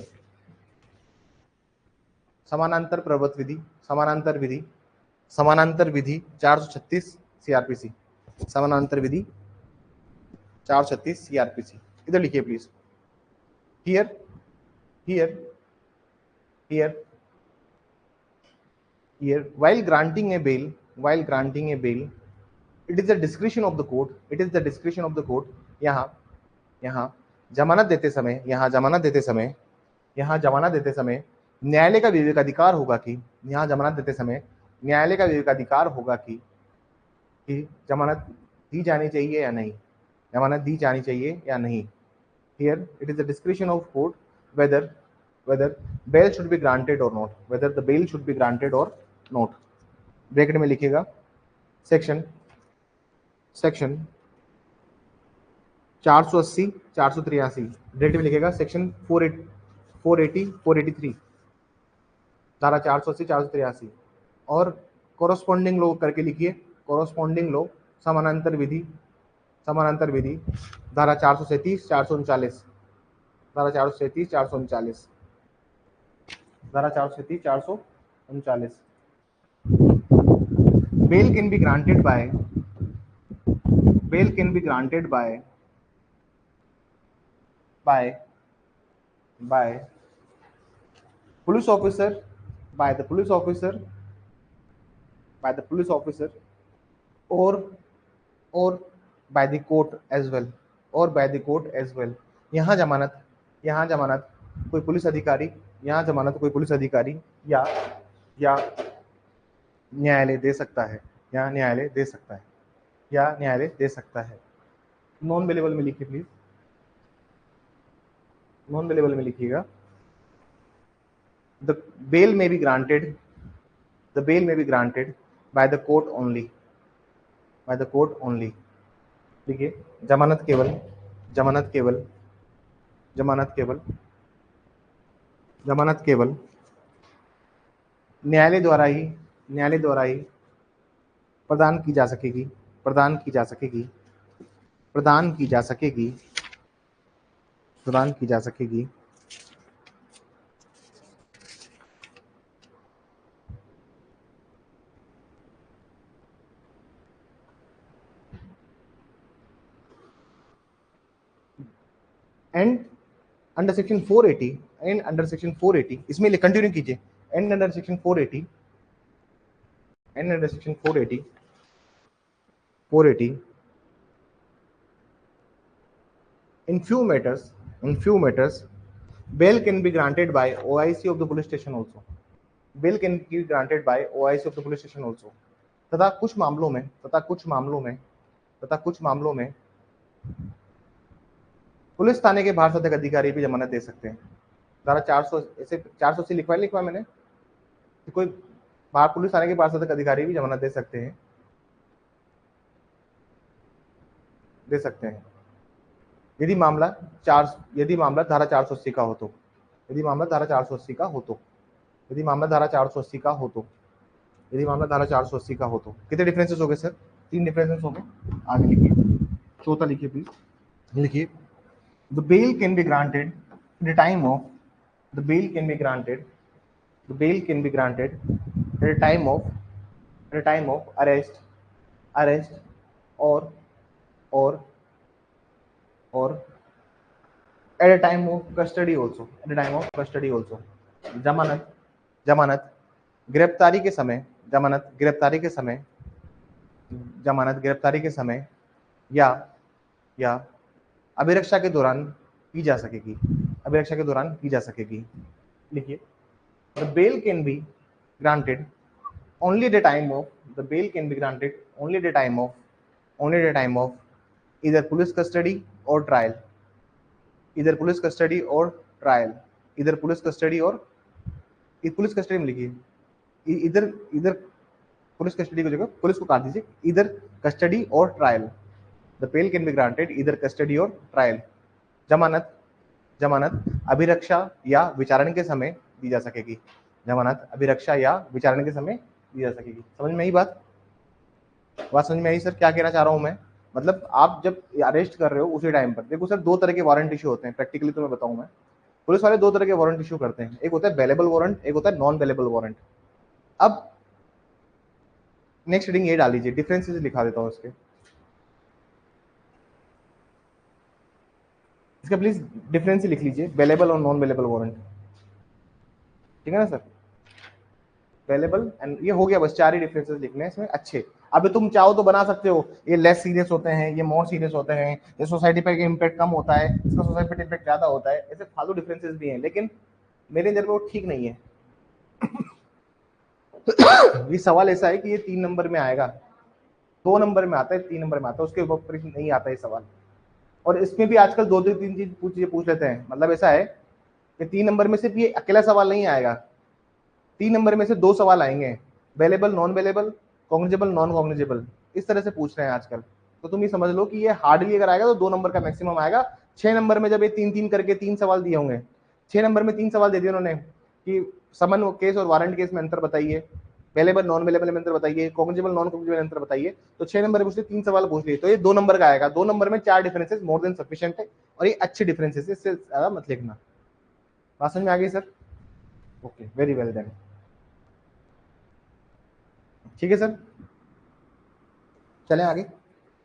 Speaker 1: समानांतर प्रवर्त विधि, समानांतर विधि, समानांतर विधि 436 CRPC, समानांतर विधि 436 CRPC। इधर लिखिए please. Here here here here while granting a bail, while granting a bail, it is the discretion of the court, it is the discretion of the court। यहाँ जमानत देते समय, जमानत देते समय न्यायालय का विवेकाधिकार होगा कि, यहाँ जमानत देते समय न्यायालय का विवेकाधिकार होगा कि जमानत दी जानी चाहिए या नहीं, जमानत दी जानी चाहिए या नहीं। Here it is the discretion of court whether bail should be granted or not, whether the bail should be granted or not। Bracket में लिखिएगा सेक्शन 480 483, ब्रैकेट में लिखिएगा सेक्शन 480 483, धारा 480 483। और कोरोस्पोंडिंग लॉ करके लिखिए, कोरोस्पोंडिंग लॉ समानांतर विधि, समानांतर विधि धारा 437 439, धारा 437 439, धारा 437 439। bail can be granted by, bail can be granted by police officer, by the police officer, by the police officer, or by the court as well, or by the court as well। यहाँ जमानत कोई police अधिकारी, यहाँ जमानत कोई police अधिकारी या न्यायालय दे सकता है, या न्यायालय दे सकता है, या न्यायालय दे सकता है। नॉन बेलेबल में लिखिए प्लीज, नॉन बेलेबल में लिखिएगा the bail may be granted, the bail may be granted by the court only, by the court only। देखिए जमानत केवल, जमानत केवल, जमानत केवल, जमानत केवल न्यायालय द्वारा ही, न्यायालय द्वारा ही प्रदान की जा सकेगी, प्रदान की जा सकेगी, प्रदान की जा सकेगी, प्रदान की जा सकेगी। And under section 480, and under section 480, इसमें कंटिन्यू कीजिए, and under section 480, and under section 480 in few matters bail can be granted by OIC of the police station also, bail can be granted by OIC of the police station also। तथा कुछ मामलों में police थाने के बाहर सदक अधिकारी भी जमानत दे सकते हैं। धारा 400 ऐसे 480 लिखवाया मैंने, कोई बाहर पुलिस थाने के बाहर सदक अधिकारी भी जमानत दे सकते हैं, दे सकते हैं यदि मामला धारा 480 का हो तो, यदि मामला धारा 480 का हो तो, यदि मामला धारा 480 का हो तो। यदि मामला धारा 480 का हो तो। कितने डिफरेंसेस हो गए सर? 3 डिफरेंसेस हो गए। आगे लिखिए, चौथा लिखिए प्लीज। लिखिए, the bail can be granted the time of the bail can be granted the bail can be granted at the time of arrest और और और at a time of custody also at a time of custody also। जमानत जमानत गिरफ्तारी के समय जमानत गिरफ्तारी के समय जमानत गिरफ्तारी के समय या या अभिरक्षा के दौरान की जा सकेगी, अभिरक्षा के दौरान की जा सकेगी। लिखिए, the bail can be granted only at the time of the bail can be granted only at the time of either police custody or trial, इधर पुलिस कस्टडी और ट्रायल, इधर पुलिस कस्टडी और पुलिस कस्टडी में लिखिए, इधर इधर police custody की जगह पुलिस को काट दीजिए, इधर कस्टडी और trial. The bail can be granted इधर कस्टडी और ट्रायल। जमानत जमानत अभिरक्षा या विचारण के समय दी जा सकेगी, जमानत अभिरक्षा या विचारण के समय दी जा सकेगी। समझ में आई बात समझ में आई सर? क्या कहना चाह रहा हूं मैं, मतलब आप जब अरेस्ट कर रहे हो उसी टाइम पर देखो सर, 2 तरह के वारंट इशू होते हैं प्रैक्टिकली, तो मैं बताऊं मैं, पुलिस वाले 2 तरह के वारंट इशू करते हैं, एक होता है बेलेबल वारंट, एक होता है नॉन बेलेबल वारंट। अब नेक्स्ट हेडिंग ये डाल लीजिए, डिफरेंसेस लिखा देता हूं इसका प्लीज डिफरेंस लिख लीजिए, बेलेबल और नॉन बेलेबल वारंट, ठीक है ना सर? बेलेबल एंड ये हो गया, बस 4 ही डिफरेंसेस लिखने हैं इसमें अच्छे। अब तुम चाहो तो बना सकते हो, ये लेस सीरियस होते हैं, ये मोर सीरियस होते हैं, ये सोसाइटी पर इम्पैक्ट कम होता है, इसका सोसाइटी पर इम्पैक्ट ज्यादा होता है, ऐसे फालतू डिफरेंसेस भी हैं, लेकिन मेरे नजर में वो ठीक नहीं है। ये सवाल ऐसा है कि ये 3 नंबर में आएगा, 2 नंबर में आता है, 3 नंबर में आता है, उसके ऊपर नहीं आता है सवाल। और इसमें भी आजकल 2-3 चीज पूछ लेते हैं, मतलब ऐसा है कि 3 नंबर में सिर्फ ये अकेला सवाल नहीं आएगा, 3 नंबर में से 2 सवाल आएंगे, bailable non bailable, cognizable non cognizable, इस तरह से पूछ रहे हैं आजकल। तो तुम ये समझ लो कि ये हार्डली अगर आएगा तो 2 नंबर का मैक्सिमम आएगा। 6 नंबर में जब ये 3-3 करके 3 सवाल दिए होंगे, 6 नंबर में 3 सवाल दे दिए उन्होंने कि समन केस और वारंट केस में अंतर बताइए, बेलेबल नॉन बेलेबल में अंतर बताइए, कॉग्निजेबल नॉन कॉग्निजेबल में अंतर बताइए, तो 6 नंबर में पूछते 3 सवाल पूछ लिए, तो ये 2 नंबर का आएगा। 2 नंबर में 4 डिफरेंसेस मोर देन सफिशिएंट है, और ये अच्छे डिफरेंसेस, इससे ज्यादा मत लिखना। बात समझ में आ गई sir? Okay, very well then, ठीक है सर, चलें आगे।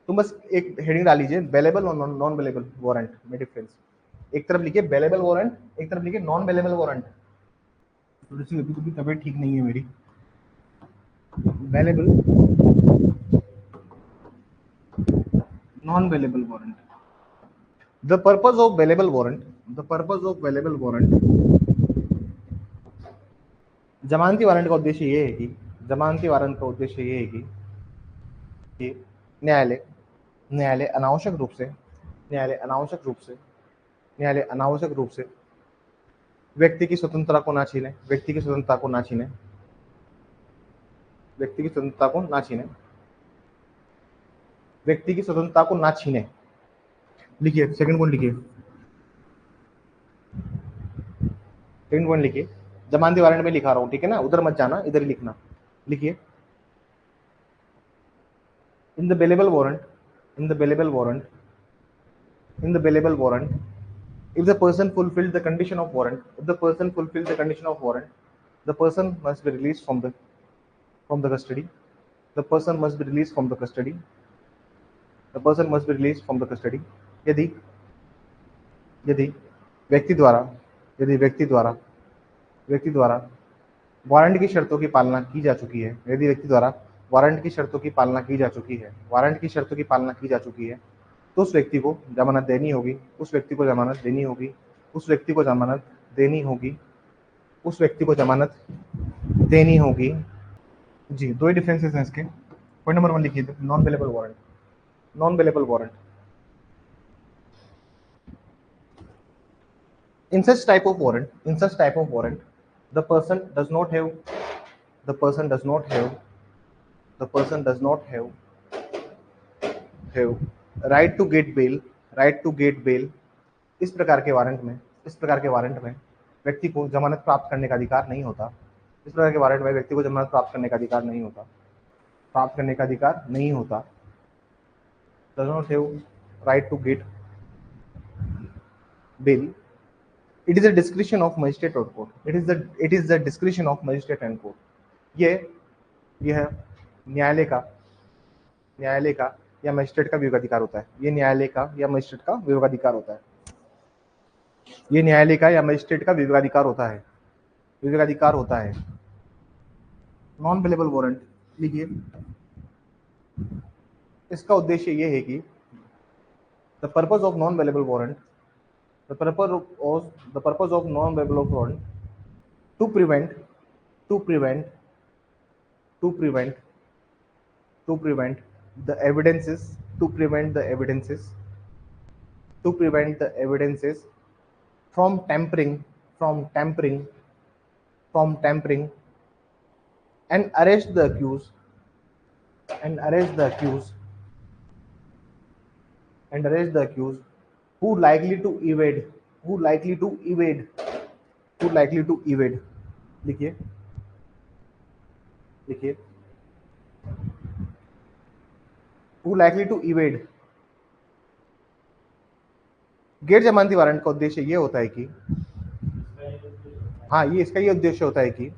Speaker 1: तुम बस एक हेडिंग डाल लीजिए, बेलेबल और नॉन बेलेबल वारंट में डिफरेंस। एक तरफ लिखिए बेलेबल वारंट, एक तरफ लिखिए नॉन बेलेबल वारंट। थोड़ी सी अभी तो तबीयत ठीक नहीं है मेरी। Bailable non bailable warrant. The purpose of bailable warrant, the purpose of bailable warrant, जमानती वारंट का उद्देश्य ये है कि, जमानती वारंट का उद्देश्य ये है कि न्यायालय न्यायालय अनावश्यक रूप से न्यायालय अनावश्यक रूप से न्यायालय अनावश्यक रूप से व्यक्ति की स्वतंत्रता को ना छीने, व्यक्ति की स्वतंत्रता को ना छीने, व्यक्ति की स्वतंत्रता को ना छीने, व्यक्ति की स्वतंत्रता को ना छीने। लिखिए, सेकंड पॉइंट लिखिए, सेकंड पॉइंट लिखिए, जमानती वारंट में लिखा रहा हूं, ठीक है ना, उधर मत जाना, इधर ही लिखना। लिखिए, in the bailable warrant, in the bailable warrant, in the bailable warrant, if the person fulfilled the condition of warrant, if the person fulfilled the condition of warrant, the person must be released from the custody, the person must be released from the custody, the person must be released from the custody। यदि यदि व्यक्ति द्वारा यदि व्यक्ति द्वारा व्यक्ति द्वारा warrant की शर्तों की पालना की जा चुकी है, यदि व्यक्ति द्वारा वारंट की शर्तों की पालना की जा चुकी है, वारंट की शर्तों की पालना की जा चुकी है, तो उस व्यक्ति को जमानत देनी होगी, उस व्यक्ति को जमानत देनी होगी, उस व्यक्ति को जमानत देनी होगी, उस व्यक्ति को जमानत देनी होगी। जी, 2 ही डिफरेंसेस हैं इसके। पॉइंट नंबर 1 लिखिए, non bailable warrant, non bailable warrant. In such type of warrant, the person does not have the person does not have the person does not have right to get bail, right to get bail। इस प्रकार के warrant में व्यक्ति को जमानत प्राप्त करने का अधिकार नहीं होता, इस प्रकार के वारंट वाले व्यक्ति को जमानत प्राप्त करने का अधिकार नहीं होता, प्राप्त करने का अधिकार नहीं होता। does not have right to get bail. It is a discretion of magistrate or court. It is the discretion of magistrate and court. ये है न्यायालय का या मजिस्ट्रेट का विवेकाधिकार होता है। ये न्यायालय का या मजिस्ट्रेट का विवेकाधिकार होता है। ये न्यायालय का या मजिस्ट्रेट का विवेकाधिकार होता है। नॉन अवेलेबल वारंट लिखिए, इसका उद्देश्य ये है कि the purpose of non available warrant to prevent the evidences from tampering and arrest the accused who likely to evade लिखिए who likely to evade। गैर जमानती वारंट का उद्देश्य ये होता है कि हाँ, ये इसका ये उद्देश्य होता है कि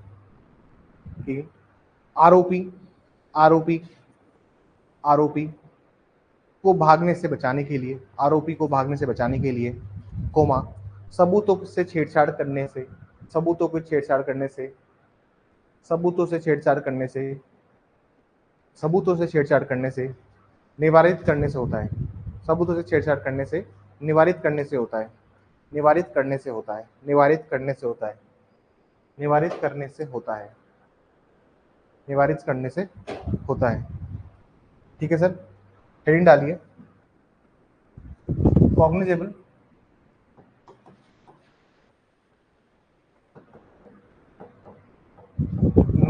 Speaker 1: आरोपी को भागने से बचाने के लिए, कोमा सबूतों से छेड़छाड़ करने से निवारित करने से होता है। निवारित करने से होता है। ठीक है सर, हेडिंग डालिए। कॉग्निजेबल,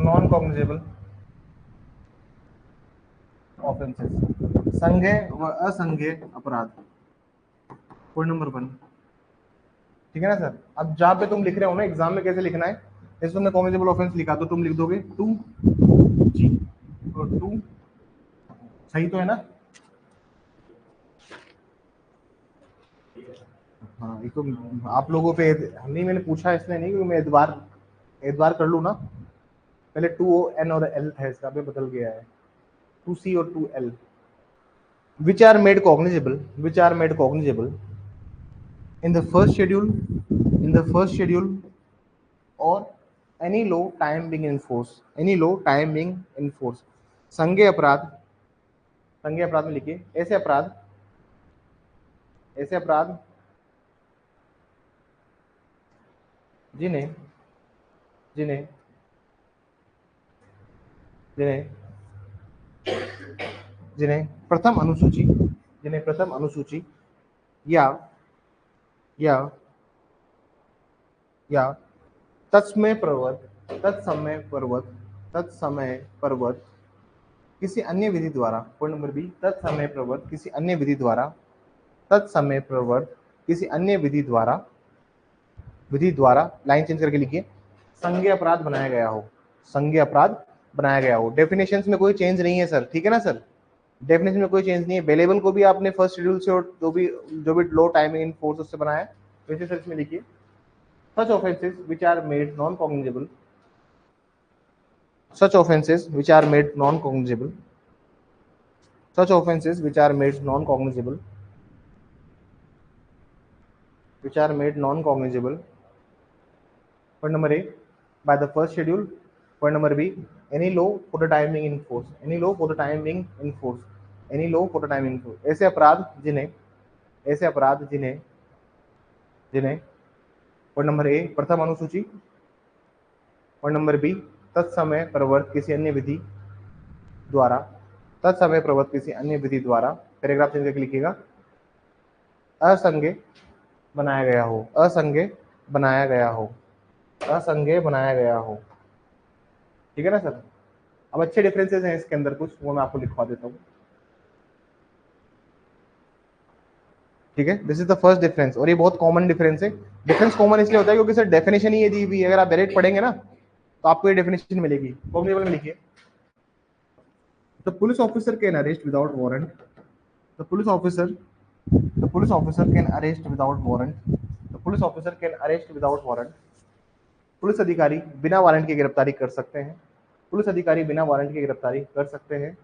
Speaker 1: नॉन कॉग्निजेबल ऑफेंसेस, संज्ञेय व असंज्ञेय अपराध। पॉइंट नंबर 1, ठीक है ना सर। अब जहां पे तुम लिख रहे हो ना एग्जाम में कैसे लिखना है, जैसे तुमने कॉग्निजेबल ऑफेंस लिखा तो तुम लिख दोगे 2G और 2, सही तो है ना? हाँ, ये तो आप लोगों पे नहीं, मैंने पूछा इसलिए नहीं क्योंकि मैं एतबार कर लूँ ना। पहले 2N और L था, इसका भी बदल गया है 2C और 2L। which are made cognizable in the first schedule or any law time being in force। संज्ञेय अपराध में लिखिए ऐसे अपराध जिन्हें प्रथम अनुसूची या तत्समय प्रवर्त किसी अन्य विधि द्वारा। पॉइंट नंबर बी, तत्समय प्रवर्त किसी अन्य विधि द्वारा लाइन चेंज करके लिखिए संज्ञेय अपराध बनाया गया हो। डेफिनेशंस में कोई चेंज नहीं है सर, ठीक है ना सर? डेफिनेशन में कोई चेंज नहीं है। बेलेबल को भी आपने फर्स्ट शेड्यूल से और जो भी लो टाइमिंग इन फोर्स उससे बनाया है, वैसे सर इसमें लिखिए such offenses which are made non-cognizable point number A by the first schedule, point number B any law for the timing in force, ऐसे अपराध जिन्हें पॉइंट नंबर ए प्रथम अनुसूची, पॉइंट नंबर बी तत्समय प्रवर्त किसी अन्य विधि द्वारा, पैराग्राफ चेंज करके लिखिएगा असंज्ञेय बनाया गया हो। ठीक है ना सर? अब अच्छे डिफरेंसेस हैं इसके अंदर कुछ, वो मैं आपको लिखवा देता हूँ। ठीक है, this is the first difference और ये बहुत कॉमन डिफरेंस है। डिफरेंस कॉमन इसलिए होता है क्योंकि सर डेफिनेशन ही ये दी हुई है। अगर आप डायरेक्ट पढ़ेंगे ना तो आपको ये डेफिनेशन मिलेगी। कॉग्निजेबल में लिखिए, the police officer can arrest without warrant, the police officer the police officer can arrest without warrant, the police officer can arrest without warrant. Police अधिकारी बिना वारंट की गिरफ्तारी कर सकते हैं, पुलिस अधिकारी बिना वारंट की गिरफ्तारी कर सकते हैं।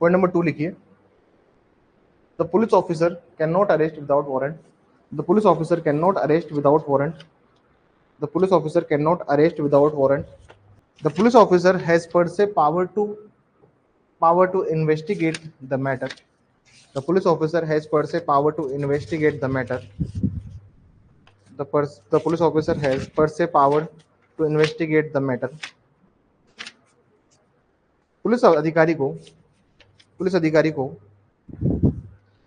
Speaker 1: पॉइंट नंबर 2 लिखिए, the police officer can not arrest without warrant, the police officer can not arrest without warrant, the police officer can not arrest without warrant. The police officer has per से power to investigate the matter, the police officer has per se power to investigate the matter, the police officer has per se power to investigate the matter। Police अधिकारी को police अधिकारी को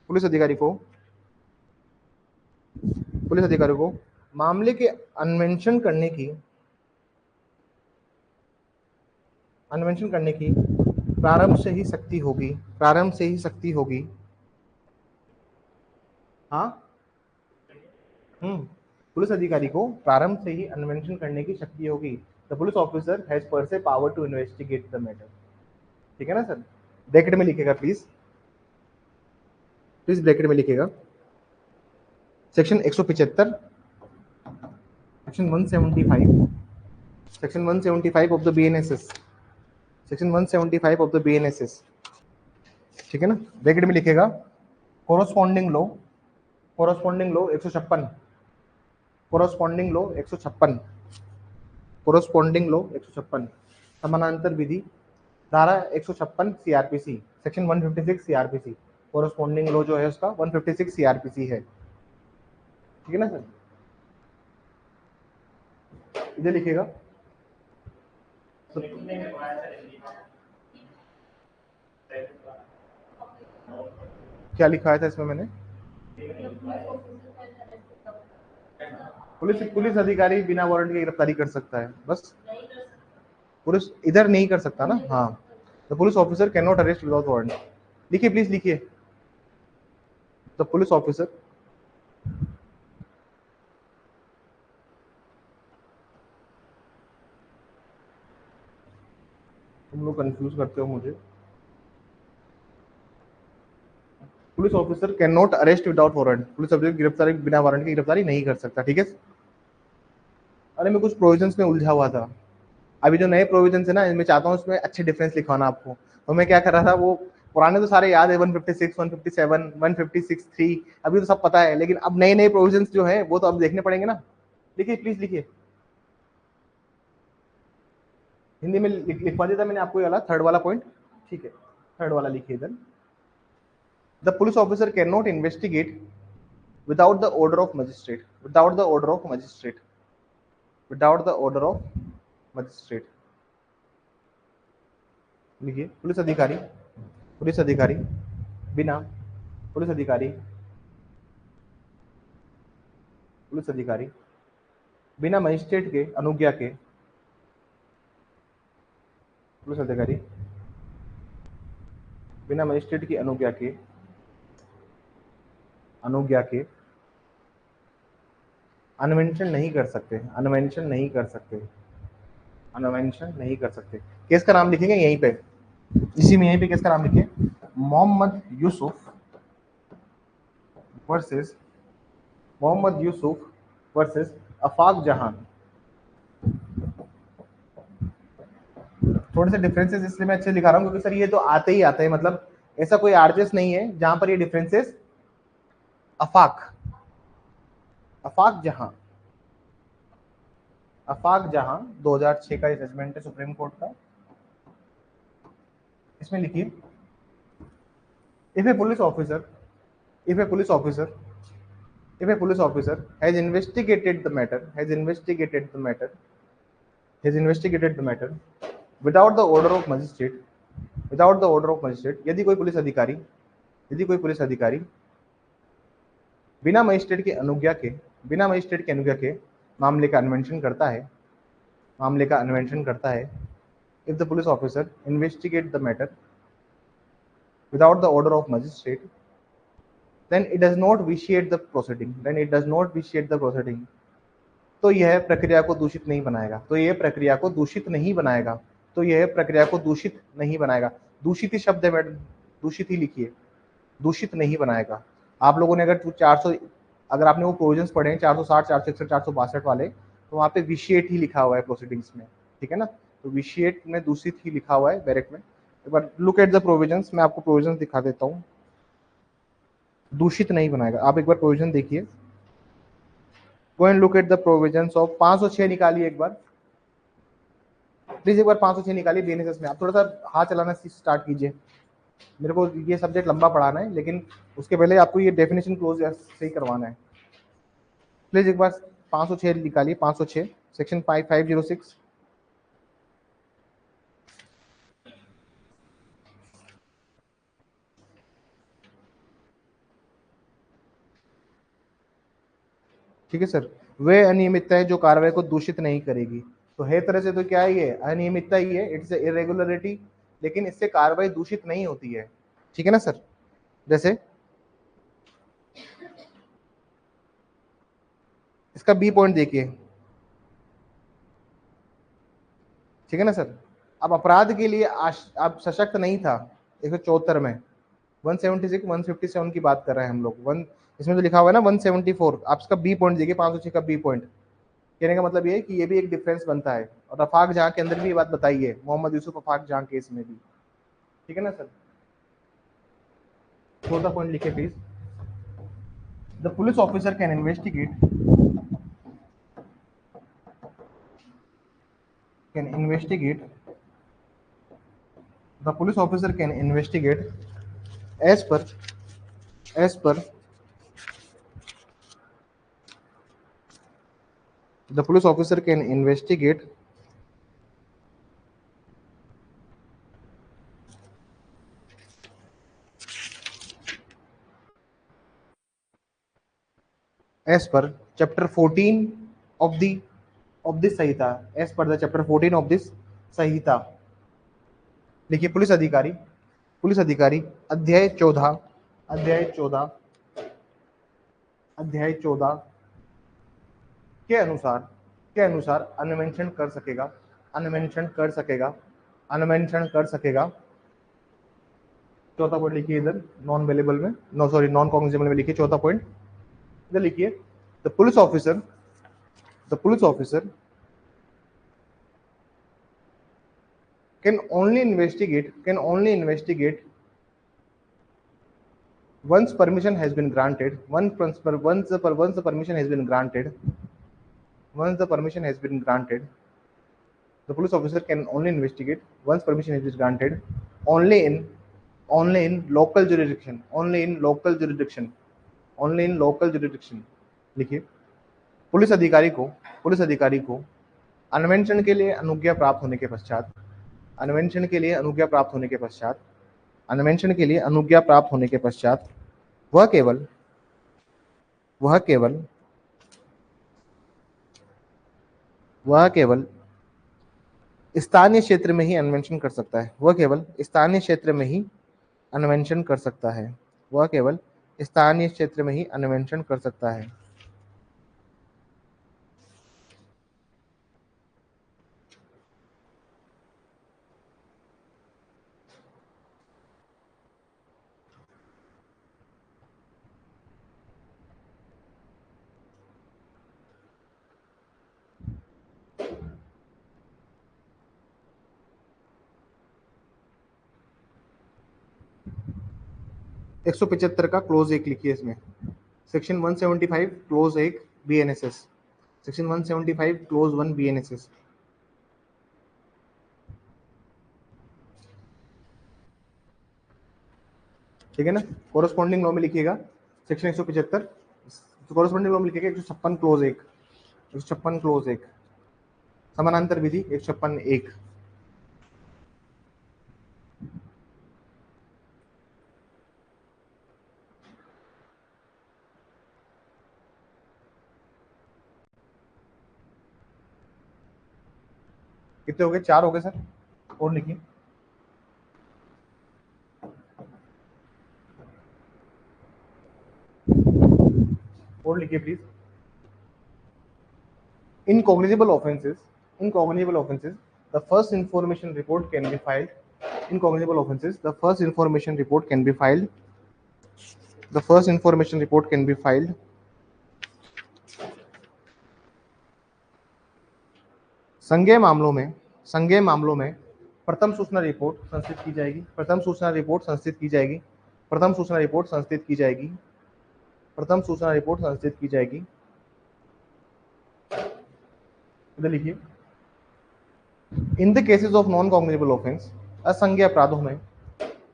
Speaker 1: police अधिकारी को police अधिकारी को मामले के अन्वेषण करने की प्रारंभ से ही शक्ति होगी। हाँ, पुलिस अधिकारी को प्रारंभ से ही अन्वेषण करने की शक्ति होगी। The police officer has per se power to investigate the matter. ठीक है ना सर? ब्रैकेट में लिखेगा प्लीज ब्रैकेट में लिखेगा, section 175, section 175 of the BNSS, section 175 of the BNSS. ठीक है ना? ब्रैकेट में लिखेगा कोरोस्पॉन्डिंग लो 156, कोरोस्पॉन्डिंग लो 156, समानांतर विधि धारा 156 सीआरपीसी, सेक्शन 156 सीआरपीसी। कोरोस्पॉन्डिंग लो जो है उसका 156 सीआरपीसी है। ठीक है ना सर? इधर लिखिएगा, क्या लिखा था इसमें मैंने? पुलिस अधिकारी बिना वारंट की गिरफ्तारी कर सकता है, बस। पुलिस इधर नहीं कर सकता ना। हाँ, the police officer can not arrest without warrant. लिखिए प्लीज, लिखिए, द पुलिस ऑफिसर तुम लोग कंफ्यूज करते हो मुझे। Police officer can not arrest without warrant, police officer गिरफ्तारी बिना वारंट की गिरफ्तारी नहीं कर सकता। ठीक है? अरे मैं कुछ प्रोविजंस में उलझा हुआ था। अभी जो नए प्रोविजंस है ना, मैं चाहता हूँ उसमें अच्छे डिफरेंस लिखवाना आपको। तो मैं क्या कर रहा था, वो पुराने तो सारे याद है, 156, 157, 156, 3, अभी तो सब पता है, लेकिन अब नए नए प्रोविजंस जो है वो तो अब देखने पड़ेंगे ना। लिखिए प्लीज, लिखिए, हिंदी में लिखवा दिया था मैंने आपको ये वाला थर्ड वाला पॉइंट। ठीक है, थर्ड वाला लिखिए इधर, the police officer can not investigate without the order of magistrate, without the order of magistrate, without the order of magistrate. लिखिए, पुलिस अधिकारी बिना पुलिस अधिकारी बिना मजिस्ट्रेट के अनुज्ञा के, पुलिस अधिकारी बिना मजिस्ट्रेट की अनुज्ञा के अन्वेषण नहीं कर सकते। केस का नाम लिखेंगे यहीं पे, इसी में, यहीं पे केस का नाम लिखिए, मोहम्मद यूसुफ वर्सेस अफाक जहान। थोड़े से डिफरेंसेस इसलिए मैं अच्छे लिखा रहा हूँ क्योंकि सर ये तो आते ही आते हैं, मतलब ऐसा कोई आरजेस नहीं है जहां पर ये डिफरेंसेस। अफाक जहां 2006 का जजमेंट है सुप्रीम कोर्ट का। इसमें लिखिए, if A police officer has investigated the matter without the order of magistrate, यदि कोई पुलिस अधिकारी बिना मजिस्ट्रेट की अनुज्ञा के मामले का अन्वेषण करता है, if the police officer investigate the matter without the order of magistrate, then it does not vitiate the proceeding, तो यह प्रक्रिया को दूषित नहीं बनाएगा, तो यह प्रक्रिया को दूषित नहीं बनाएगा, तो यह प्रक्रिया को दूषित नहीं बनाएगा। दूषित ही शब्द है मैडम, दूषित ही लिखिए, दूषित नहीं बनाएगा। आप लोगों ने अगर 400, अगर आपने वो प्रोविजंस पढ़े हैं 460, 461, 462 वाले, तो वहाँ पे विशिएट ही लिखा हुआ है प्रोसीडिंग्स में, ठीक है ना। तो विशिएट में दूषित ही लिखा हुआ है बैरेक में। एक बार लुक एट द प्रोविजंस, मैं आपको प्रोविजंस दिखा देता हूँ। दूषित नहीं बनाएगा, आप एक बार प्रोविजन देखिए। Go and look at the provisions of 506 निकालिए एक बार प्लीज, एक बार 506 निकालिए बीएनएसएस में। आप थोड़ा सा हाथ चलाना स्टार्ट कीजिए। मेरे को ये सब्जेक्ट लंबा पढ़ाना है, लेकिन उसके पहले आपको ये डेफिनेशन क्लोज सही करवाना है। प्लीज एक बार 506 निकालिए, 506 सेक्शन 5506। ठीक है सर, वे अनियमितता है जो कार्रवाई को दूषित नहीं करेगी। तो है तरह से तो क्या है, ये अनियमितता ही है, इट्स इरेगुलरिटी, लेकिन इससे कार्रवाई दूषित नहीं होती है, ठीक है ना सर। जैसे इसका बी पॉइंट देखिए, ठीक है ना सर। अब अपराध के लिए अब सशक्त नहीं था 174 में, 176 157 की बात कर रहे हैं हम लोग। वन इसमें तो लिखा हुआ है ना 174, आप इसका बी पॉइंट देखिए, 506 का बी पॉइंट। कहने का मतलब ये है कि ये भी एक डिफरेंस बनता है, और रफाक जहां के अंदर भी ये बात बताई है, मोहम्मद यूसुफ अफाक जहां केस में भी, ठीक है ना सर। चौथा पॉइंट लिखे please. The police officer can investigate the police officer can investigate as per as per the police officer can investigate as per chapter 14 of this Samhita, as per the chapter 14 of this संहिता। देखिए police अधिकारी अध्याय 14 अध्याय 14 अध्याय 14 के अनुसार अनमेंशन कर सकेगा, अनमेंशन कर सकेगा, अनमेंशन कर सकेगा। चौथा पॉइंट लिखिए इधर, नॉन अवेलेबल में, नो सॉरी नॉन कॉग्निजेबल में लिखिए चौथा पॉइंट इधर लिखिए। The police officer can only investigate once permission has been granted, once the permission has been granted, once the permission has been granted, the police officer can only investigate once permission has been granted, only in local jurisdiction, only in local jurisdiction, only in local jurisdiction। लिखिए, police अधिकारी को अन्वेषण के लिए अनुज्ञा प्राप्त होने के पश्चात, अन्वेषण के लिए अनुज्ञा प्राप्त होने के पश्चात, अन्वेषण के लिए अनुज्ञा प्राप्त होने के पश्चात वह केवल वह केवल वह केवल स्थानीय क्षेत्र में ही अन्वेषण कर सकता है, वह केवल स्थानीय क्षेत्र में ही अन्वेषण कर सकता है, वह केवल स्थानीय क्षेत्र में ही अन्वेषण कर सकता है। एक 175 का क्लोज एक लिखिए इसमें, सेक्शन 175 क्लोज एक बीएनएसएस, सेक्शन 175 क्लोज 1 बीएनएसएस। ठीक है ना। कोरस्पॉन्डिंग लॉ में लिखिएगा सेक्शन 175, कोरस्पॉन्डिंग लॉ में लिखिएगा 156 क्लोज एक, 156 क्लोज एक, समानांतर विधि 156 एक। कितने हो गए, 4 हो गए सर, और लिखिए। और लिखिए please. In cognizable offenses, the first information report can be filed. In cognizable offenses, the first information report can be filed. The first information report can be filed. संज्ञेय मामलों में प्रथम सूचना रिपोर्ट संस्थित की जाएगी. प्रथम सूचना रिपोर्ट संस्थित की जाएगी. प्रथम सूचना रिपोर्ट संस्थित की जाएगी. प्रथम सूचना रिपोर्ट संस्थित की जाएगी. इधर लिखिए. In the cases of non cognizable offence, असंज्ञेय अपराधों में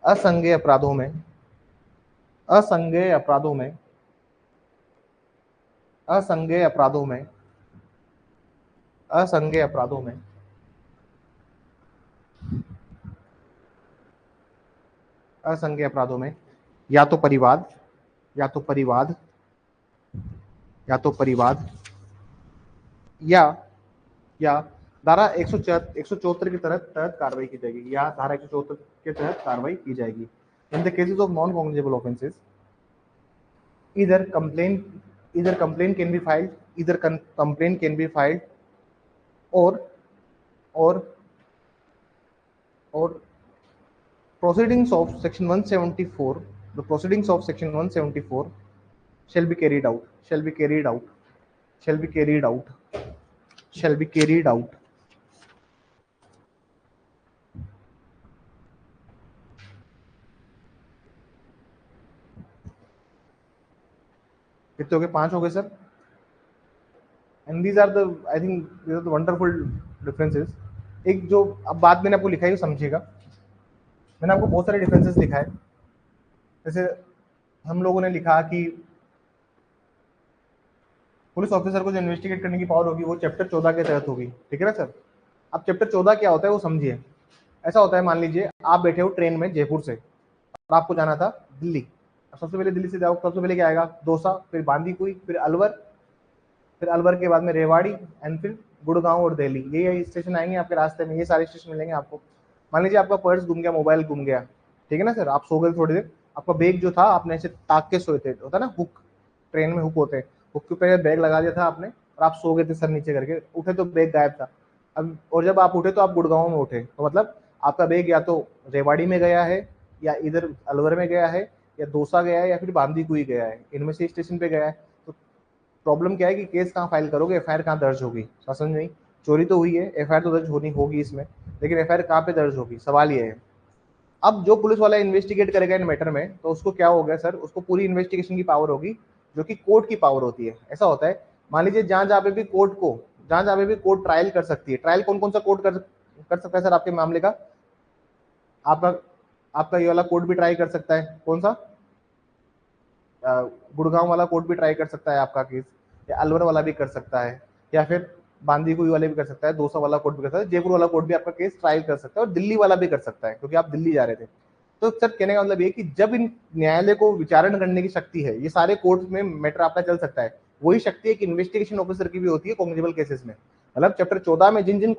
Speaker 1: असंज्ञेय अपराधों में असंज्ञेय अपराधों में असंज्ञेय अपराधों में असंज्ञेय अपराधों में असंज्ञेय अपराधों में या तो परिवाद या तो परिवाद या तो परिवाद या धारा 174 के तहत कार्रवाई की जाएगी या धारा 174 के तहत कार्रवाई की जाएगी. इन the cases of non cognizable offences, either complaint can be filed, either complaint can be filed or proceedings of section 174, the proceedings of section 174 shall be carried out. कितने हो गए? 5 हो गए sir. And these are the, I think these are the wonderful differences. एक जो अब बात मैंने आपको लिखा है समझिएगा. मैंने आपको बहुत सारे डिफरेंसेस लिखा है. जैसे हम लोगों ने लिखा कि पुलिस ऑफिसर को जो इन्वेस्टिगेट करने की पावर होगी वो चैप्टर 14 के तहत होगी. ठीक है ना सर. अब चैप्टर 14 क्या होता है वो समझिए. ऐसा होता है, मान लीजिए आप बैठे हो ट्रेन में जयपुर से और आपको जाना था दिल्ली. सबसे पहले दिल्ली से जाओ, सबसे पहले क्या आएगा? दौसा, फिर बांदीकुई, फिर अलवर, फिर अलवर के बाद में रेवाड़ी एंड फिर गुड़गांव और दिल्ली. ये स्टेशन आएंगे आपके रास्ते में. ये सारे स्टेशन मिलेंगे आपको. मान लीजिए आपका पर्स गुम गया, मोबाइल गुम गया. ठीक है ना सर. आप सो गए थोड़ी देर, आपका बैग जो था आपने ऐसे ताक के सोए थे, होता ना हुक, ट्रेन में हुक होते हैं, हुक के ऊपर बैग लगा दिया था आपने और आप सो गए थे सर नीचे करके. उठे तो बैग गायब था. अब और जब आप उठे तो आप गुड़गांव में उठे, तो मतलब आपका बैग या तो रेवाड़ी में गया है या इधर अलवर में गया है या दौसा गया है या फिर बांदीकुई गया है. इनमें से स्टेशन पे गया है. तो प्रॉब्लम क्या है कि केस कहाँ फाइल करोगे, एफआईआर कहाँ दर्ज होगी? समझ नहीं. चोरी तो हुई है, एफआईआर तो दर्ज होनी होगी इसमें, लेकिन एफआईआर कहाँ पे दर्ज होगी, सवाल ये है. अब जो पुलिस वाला इन्वेस्टिगेट करेगा इन मैटर में, तो उसको क्या होगा सर? उसको पूरी इन्वेस्टिगेशन की पावर होगी, जो कि कोर्ट की पावर होती है. ऐसा होता है, मान लीजिए जहां पे भी कोर्ट ट्रायल कर सकती है. ट्रायल कौन कौन सा कोर्ट कर सकता है सर आपके मामले का? आपका ये वाला कोर्ट भी ट्राई कर सकता है. कौन सा? गुड़गांव वाला कोर्ट भी ट्राई कर सकता है आपका केस, या अलवर वाला भी कर सकता है, या फिर बांदीकुई वाले भी कर सकता है, दौसा वाला कोर्ट भी कर सकता है, जयपुर वाला कोर्ट भी आपका केस ट्रायल कर सकता है, और दिल्ली वाला भी कर सकता है क्योंकि आप दिल्ली जा रहे थे. तो सर कहने का मतलब ये कि जब इन न्यायालय को विचारण करने की शक्ति है, ये सारे कोर्ट में मैटर आपका चल सकता है. वही शक्ति एक इन्वेस्टिगेशन ऑफिसर की भी होती है कॉग्निजेबल केसेस में. मतलब चैप्टर 14 में जिन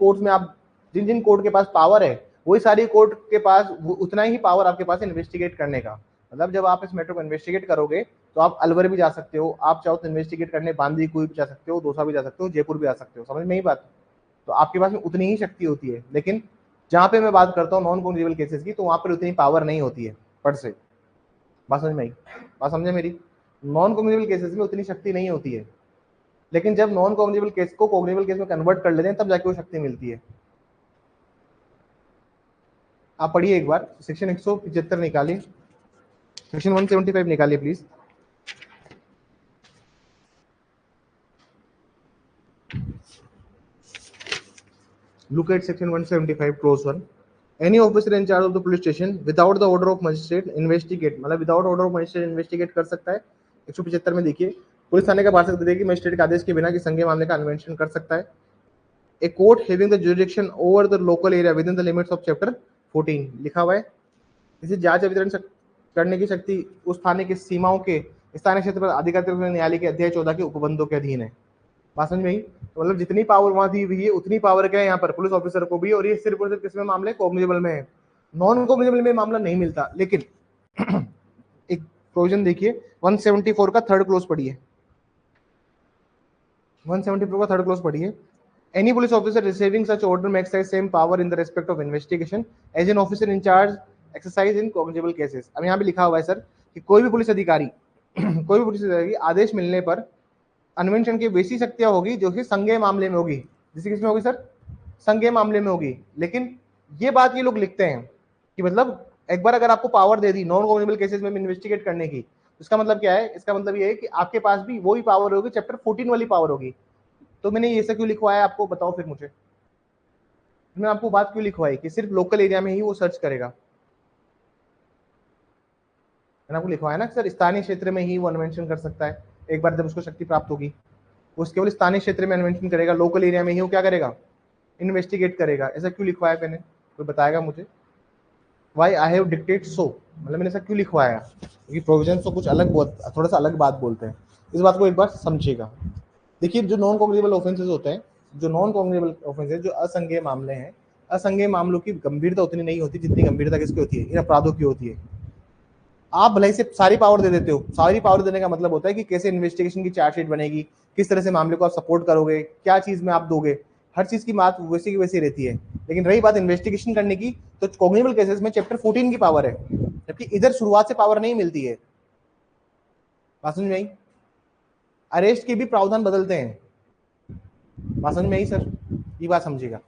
Speaker 1: कोर्ट के पास पावर है, वही सारी कोर्ट के पास उतना ही पावर आपके पास इन्वेस्टिगेट करने का. मतलब जब आप इस मैटर को इन्वेस्टिगेट करोगे तो आप अलवर भी जा सकते हो, आप चाहो तो इन्वेस्टिगेट करने बांदीकुई भी जा सकते हो, दौसा भी जा सकते हो, जयपुर भी जा सकते हो. समझ में ही बात? तो आपके पास में उतनी ही शक्ति होती है. लेकिन जहां पे मैं बात करता हूँ नॉन कॉग्निजेबल केसेस की, तो वहां पर उतनी पावर नहीं होती है पर से. बात समझ में आई? बात समझे मेरी? नॉन कॉग्निजेबल केसेस में उतनी शक्ति नहीं होती है, लेकिन जब नॉन कॉग्निजेबल केस को कॉग्निजेबल केस में कन्वर्ट कर लेते हैं तब जाके वो शक्ति मिलती है. आप पढ़िए एक बार सेक्शन 175 निकालिए, सेक्शन 175 निकालिए please. Look at section 175 clause 1. Any officer in charge of the police station without the order of magistrate investigate, मतलब without order of magistrate investigate कर सकता है. 175 में देखिए, पुलिस थाने का पार्षद देखिए मजिस्ट्रेट के आदेश के बिना कि संज्ञेय मामले का अन्वेषण कर सकता है. A court having the jurisdiction over the local area within the limits of chapter 14 लिखा हुआ है. इसे जांच वितरण करने की शक्ति उस थाने की सीमाओं के स्थानीय क्षेत्र पर अधिकारी न्यायालय के अध्याय 14 के उपबंधों के अधीन है. बात समझ में आई? तो मतलब जितनी पावर वहां दी हुई है उतनी पावर क्या है यहाँ पर पुलिस ऑफिसर को भी, और ये सिर्फ और सिर्फ किसमें मामले? कॉग्निजेबल में है. नॉन कॉग्निजेबल में मामला नहीं मिलता. लेकिन एक प्रोविजन देखिए 174 का थर्ड क्लोज पढ़िए. 174 का थर्ड क्लोज पढ़िए। Any police officer receiving such order में exercise same power in the respect of investigation as an officer in charge exercise in cognizable cases. अब यहाँ पे लिखा हुआ है सर कि कोई भी पुलिस अधिकारी कोई भी पुलिस अधिकारी आदेश मिलने पर अन्वेषण की वैसी शक्तियां होगी जो कि संज्ञेय मामले में होगी। जैसे किसमें होगी सर? संज्ञेय मामले में होगी। लेकिन ये बात ये लोग लिखते हैं कि मतलब एक बार अगर आपको power they the non cognizable cases में इन्वेस्टिगेट करने की, इसका मतलब क्या है? इसका मतलब ये है कि आपके पास भी वही पावर होगी, चैप्टर 14 वाली पावर होगी। तो मैंने ये सब क्यों लिखवाया आपको बताओ फिर मुझे, मैं आपको बात क्यों लिखवाई कि सिर्फ लोकल एरिया में ही वो सर्च करेगा। मैंने आपको लिखवाया ना सर, स्थानीय क्षेत्र में ही वो अन्वेषण कर सकता है एक बार जब उसको शक्ति प्राप्त होगी। वो केवल स्थानीय क्षेत्र में अन्वेषण करेगा, लोकल एरिया में ही वो क्या करेगा? इन्वेस्टिगेट करेगा। ऐसा क्यों लिखवाया मैंने? कोई बताएगा मुझे? वाई आई हैव डिक्टेट सो, मतलब मैंने ऐसा क्यों लिखवाया? क्योंकि प्रोविजन तो कुछ अलग, थोड़ा सा अलग बात बोलते हैं। इस बात को एक बार समझिएगा। देखिए जो नॉन कॉग्निजेबल ऑफेंसेस होते हैं, जो नॉन कॉग्निजेबल ऑफेंसेस, जो असंज्ञेय मामले हैं, असंज्ञेय मामलों की गंभीरता उतनी नहीं होती जितनी गंभीरता किसकी होती है? इन अपराधों की होती है। आप भले से सारी पावर दे देते हो, सारी पावर देने का मतलब होता है कि कैसे इन्वेस्टिगेशन की चार्जशीट बनेगी, किस तरह से मामले को आप सपोर्ट करोगे, क्या चीज में आप दोगे, हर चीज की बात वैसी की वैसी रहती है। लेकिन रही बात इन्वेस्टिगेशन करने की, तो कॉग्निजेबल केसेस में चैप्टर 14 की पावर है, जबकि इधर शुरुआत से पावर नहीं मिलती है। बात समझ में आई? अरेस्ट के भी प्रावधान बदलते हैं। बात समझ में आई सर? ये बात समझिएगा।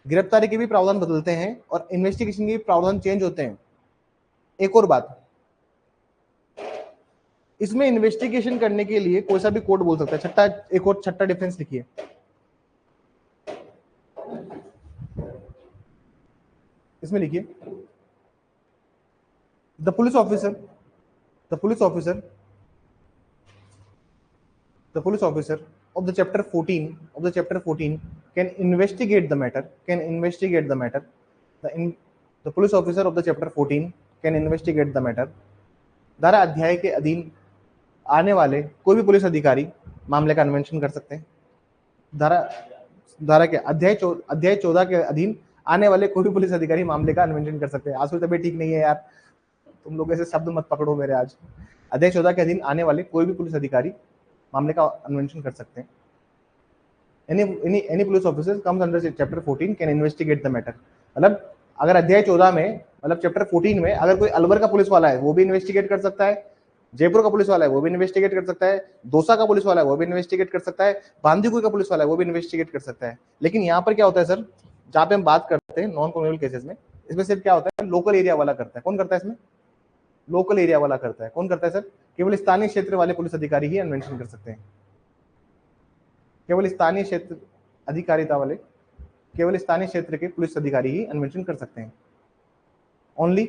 Speaker 1: गिरफ्तारी के भी प्रावधान बदलते हैं और इन्वेस्टिगेशन के भी प्रावधान चेंज होते हैं। एक और बात, इसमें इन्वेस्टिगेशन करने के लिए कोई सा भी कोड बोल सकता है। छठा, एक और छठा डिफरेंस लिखिए। इसमें लिखिए the police officer, the police officer, the police officer of the chapter 14 of the chapter 14 can investigate the matter, can investigate the matter, the police officer of the chapter 14 can investigate the matter। धारा अध्याय के अधीन आने वाले कोई भी police अधिकारी मामले का अन्वेषण कर सकते हैं। धारा धारा के अध्याय 14 के अधीन आने वाले कोई भी पुलिस अधिकारी मामले का अन्वेषण कर सकते हैं। आज कोई तबीयत ठीक नहीं है यार, तुम लोग ऐसे शब्द मत पकड़ो मेरे आज। अध्याय 14 के अधीन आने वाले कोई भी पुलिस अधिकारी मामले का अन्वेषण कर सकते हैं। any police officer comes under chapter 14 can investigate the matter। मतलब अगर अध्याय 14 में, मतलब चैप्टर 14 में अगर कोई अलवर का पुलिस वाला है वो भी इन्वेस्टिगेट कर सकता है, जयपुर का पुलिस वाला है वो भी इन्वेस्टिगेट कर सकता है, दौसा का पुलिस वाला है वो भी इन्वेस्टिगेट कर सकता है, बांदीकुई का पुलिस वाला है वो भी इन्वेस्टिगेट कर सकता है। लेकिन यहाँ पर क्या होता है सर, जहाँ पे हम बात करते हैं नॉन क्रिमिनल केसेस में, इसमें सिर्फ क्या होता है, लोकल एरिया वाला करता है। कौन करता है इसमें? लोकल एरिया वाला करता है। कौन करता है सर? केवल स्थानीय क्षेत्र वाले पुलिस अधिकारी ही अन्वेषण कर सकते हैं। केवल स्थानीय क्षेत्र अधिकारिता वाले, केवल स्थानीय क्षेत्र के पुलिस अधिकारी ही अन्वेषण कर सकते हैं। Only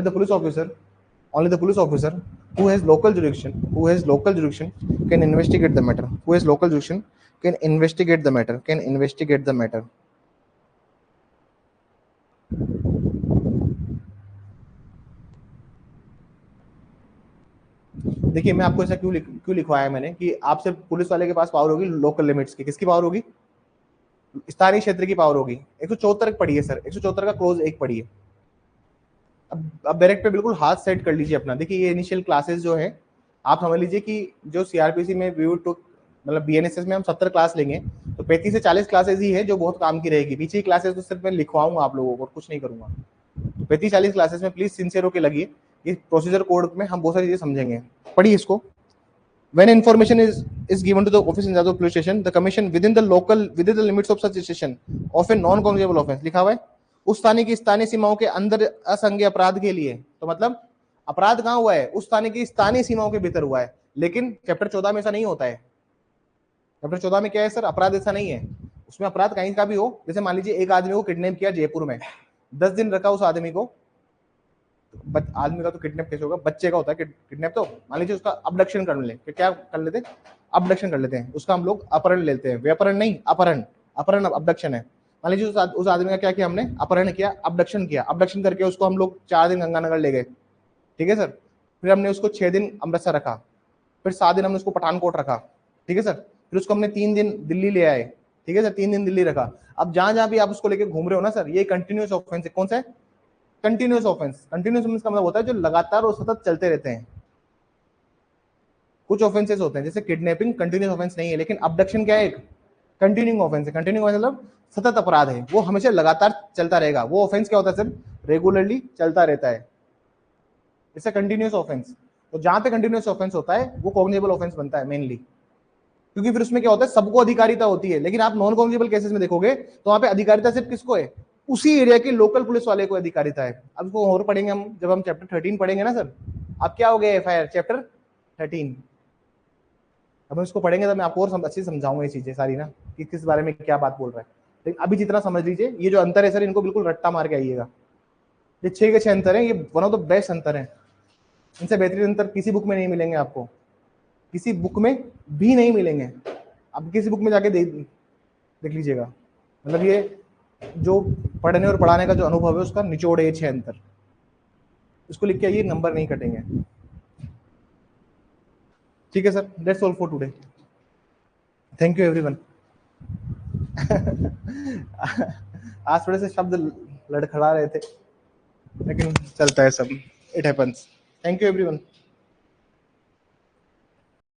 Speaker 1: the police officer, only the police officer who has local jurisdiction can investigate the matter, who has local jurisdiction can investigate the matter, can investigate the matter। देखिए मैं आपको ऐसा क्यों लिखवाया मैंने कि आपसे पुलिस वाले के पास पावर होगी लोकल लिमिट्स की, किसकी पावर होगी? स्थानीय क्षेत्र की पावर होगी। 174 पढ़िए सर, 174 का क्लोज 1 पढ़िए। अब डायरेक्ट पे बिल्कुल हाथ सेट कर लीजिए अपना। देखिए ये इनिशियल क्लासेस जो है, आप समझ लीजिए कि जो सीआरपीसी में व्यू टू, मतलब बीएनएसएस में हम 70 क्लास लेंगे तो 35 से 40 क्लासेस ही है जो बहुत काम की रहेगी। पीछे की क्लासेस तो सिर्फ मैं लिखवाऊंगा आप लोगों को और कुछ नहीं करूंगा। तो 35-40 क्लासेस में प्लीज सिंसियर होकर लगिए। इस प्रोसीजर कोड में हम बहुत सारी चीजें समझेंगे। पढ़िए इसको। When information is given to the office in charge of police station, the commission within the limits of such station of a non-cognizable offense, लिखा हुआ है उस थाने की स्थानीय सीमाओं के अंदर असंज्ञेय अपराध के लिए। तो मतलब अपराध कहाँ हुआ है? उस थाने की स्थानीय सीमाओं के भीतर हुआ है। लेकिन चैप्टर 14 में ऐसा नहीं होता है। चैप्टर 14 में क्या है सर? अपराध ऐसा नहीं है। उसमें अपराध कहीं का भी हो, जैसे मान लीजिए एक आदमी को किडनैप किया जयपुर में, 10 दिन रखा उस आदमी को, आदमी का तो किडनैप कैसे होगा, बच्चे का होता है किडनैप। तो मान लीजिए उसका अबडक्शन कर ले, क्या कर लेते हैं? अबडक्शन कर लेते हैं। उसका हम लोग अपहरण लेते हैं, व्यापरण नहीं, अपहरण। अपहरण अबडक्शन है। मान लीजिए उस आदमी का क्या किया हमने? अपहरण किया, अबडक्शन किया। अबडक्शन करके उसको हम लोग 4 दिन गंगानगर ले गए, ठीक है सर। फिर हमने उसको 6 दिन अमृतसर रखा, फिर 7 दिन हमने उसको पठानकोट रखा, ठीक है सर। फिर उसको हमने 3 दिन दिल्ली ले आए, ठीक है सर, 3 दिन दिल्ली रखा। अब जहां जहां भी आप उसको लेके घूम रहे हो ना सर, ये कंटिन्यूस ऑफेंस है। कौन सा है? Continuous offence. कंटिन्यूस ऑफेंस का मतलब होता है जो लगातार और सतत चलते रहते हैं। कुछ ऑफेंसेस होते हैं जैसे किडनैपिंग कंटिन्यूस ऑफेंस नहीं है, लेकिन अबडक्शन क्या है, एक कंटिन्यूइंग ऑफेंस है। कंटिन्यूइंग मतलब सतत अपराध है, वो हमेशा लगातार चलता रहेगा। वो ऑफेंस क्या होता है, सिर्फ रेगुलरली चलता रहता है, इट्स अ कंटिन्यूअस ऑफेंस। तो जहां पे कंटिन्यूअस ऑफेंस होता है वो कॉग्निजेबल ऑफेंस बनता है मेनली, क्योंकि फिर उसमें क्या होता है, सबको अधिकारिता होती है। लेकिन आप नॉन कॉग्निजेबल केसेस में देखोगे तो वहां पे अधिकारिता सिर्फ किसको है, उसी एरिया के लोकल पुलिस वाले को अधिकारिता है। अब इसको और पढ़ेंगे हम, जब हम चैप्टर 13 पढ़ेंगे ना सर। अब क्या हो गया एफआईआर चैप्टर 13, अब हम इसको पढ़ेंगे तो मैं आपको और अच्छे से समझाऊंगा ये चीजें सारी ना, कि किस बारे में क्या बात बोल रहा है। लेकिन अभी जितना समझ लीजिए, ये जो अंतर है सर, इनको बिल्कुल रट्टा मार के आइएगा। ये 6 के 6 अंतर है, ये वन ऑफ द बेस्ट अंतर है। इनसे बेहतरीन अंतर किसी बुक में नहीं मिलेंगे आपको, किसी बुक में भी नहीं मिलेंगे। अब किसी बुक में जाके देख लीजिएगा। मतलब ये जो पढ़ने और पढ़ाने का जो अनुभव है उसका निचोड़ है 6 अंतर। इसको लिख के आइए, नंबर नहीं कटेंगे। ठीक है sir, that's all for today. Thank you everyone. आज थोड़े से शब्द लड़खड़ा रहे थे, लेकिन चलता है सब, it happens. Thank you everyone.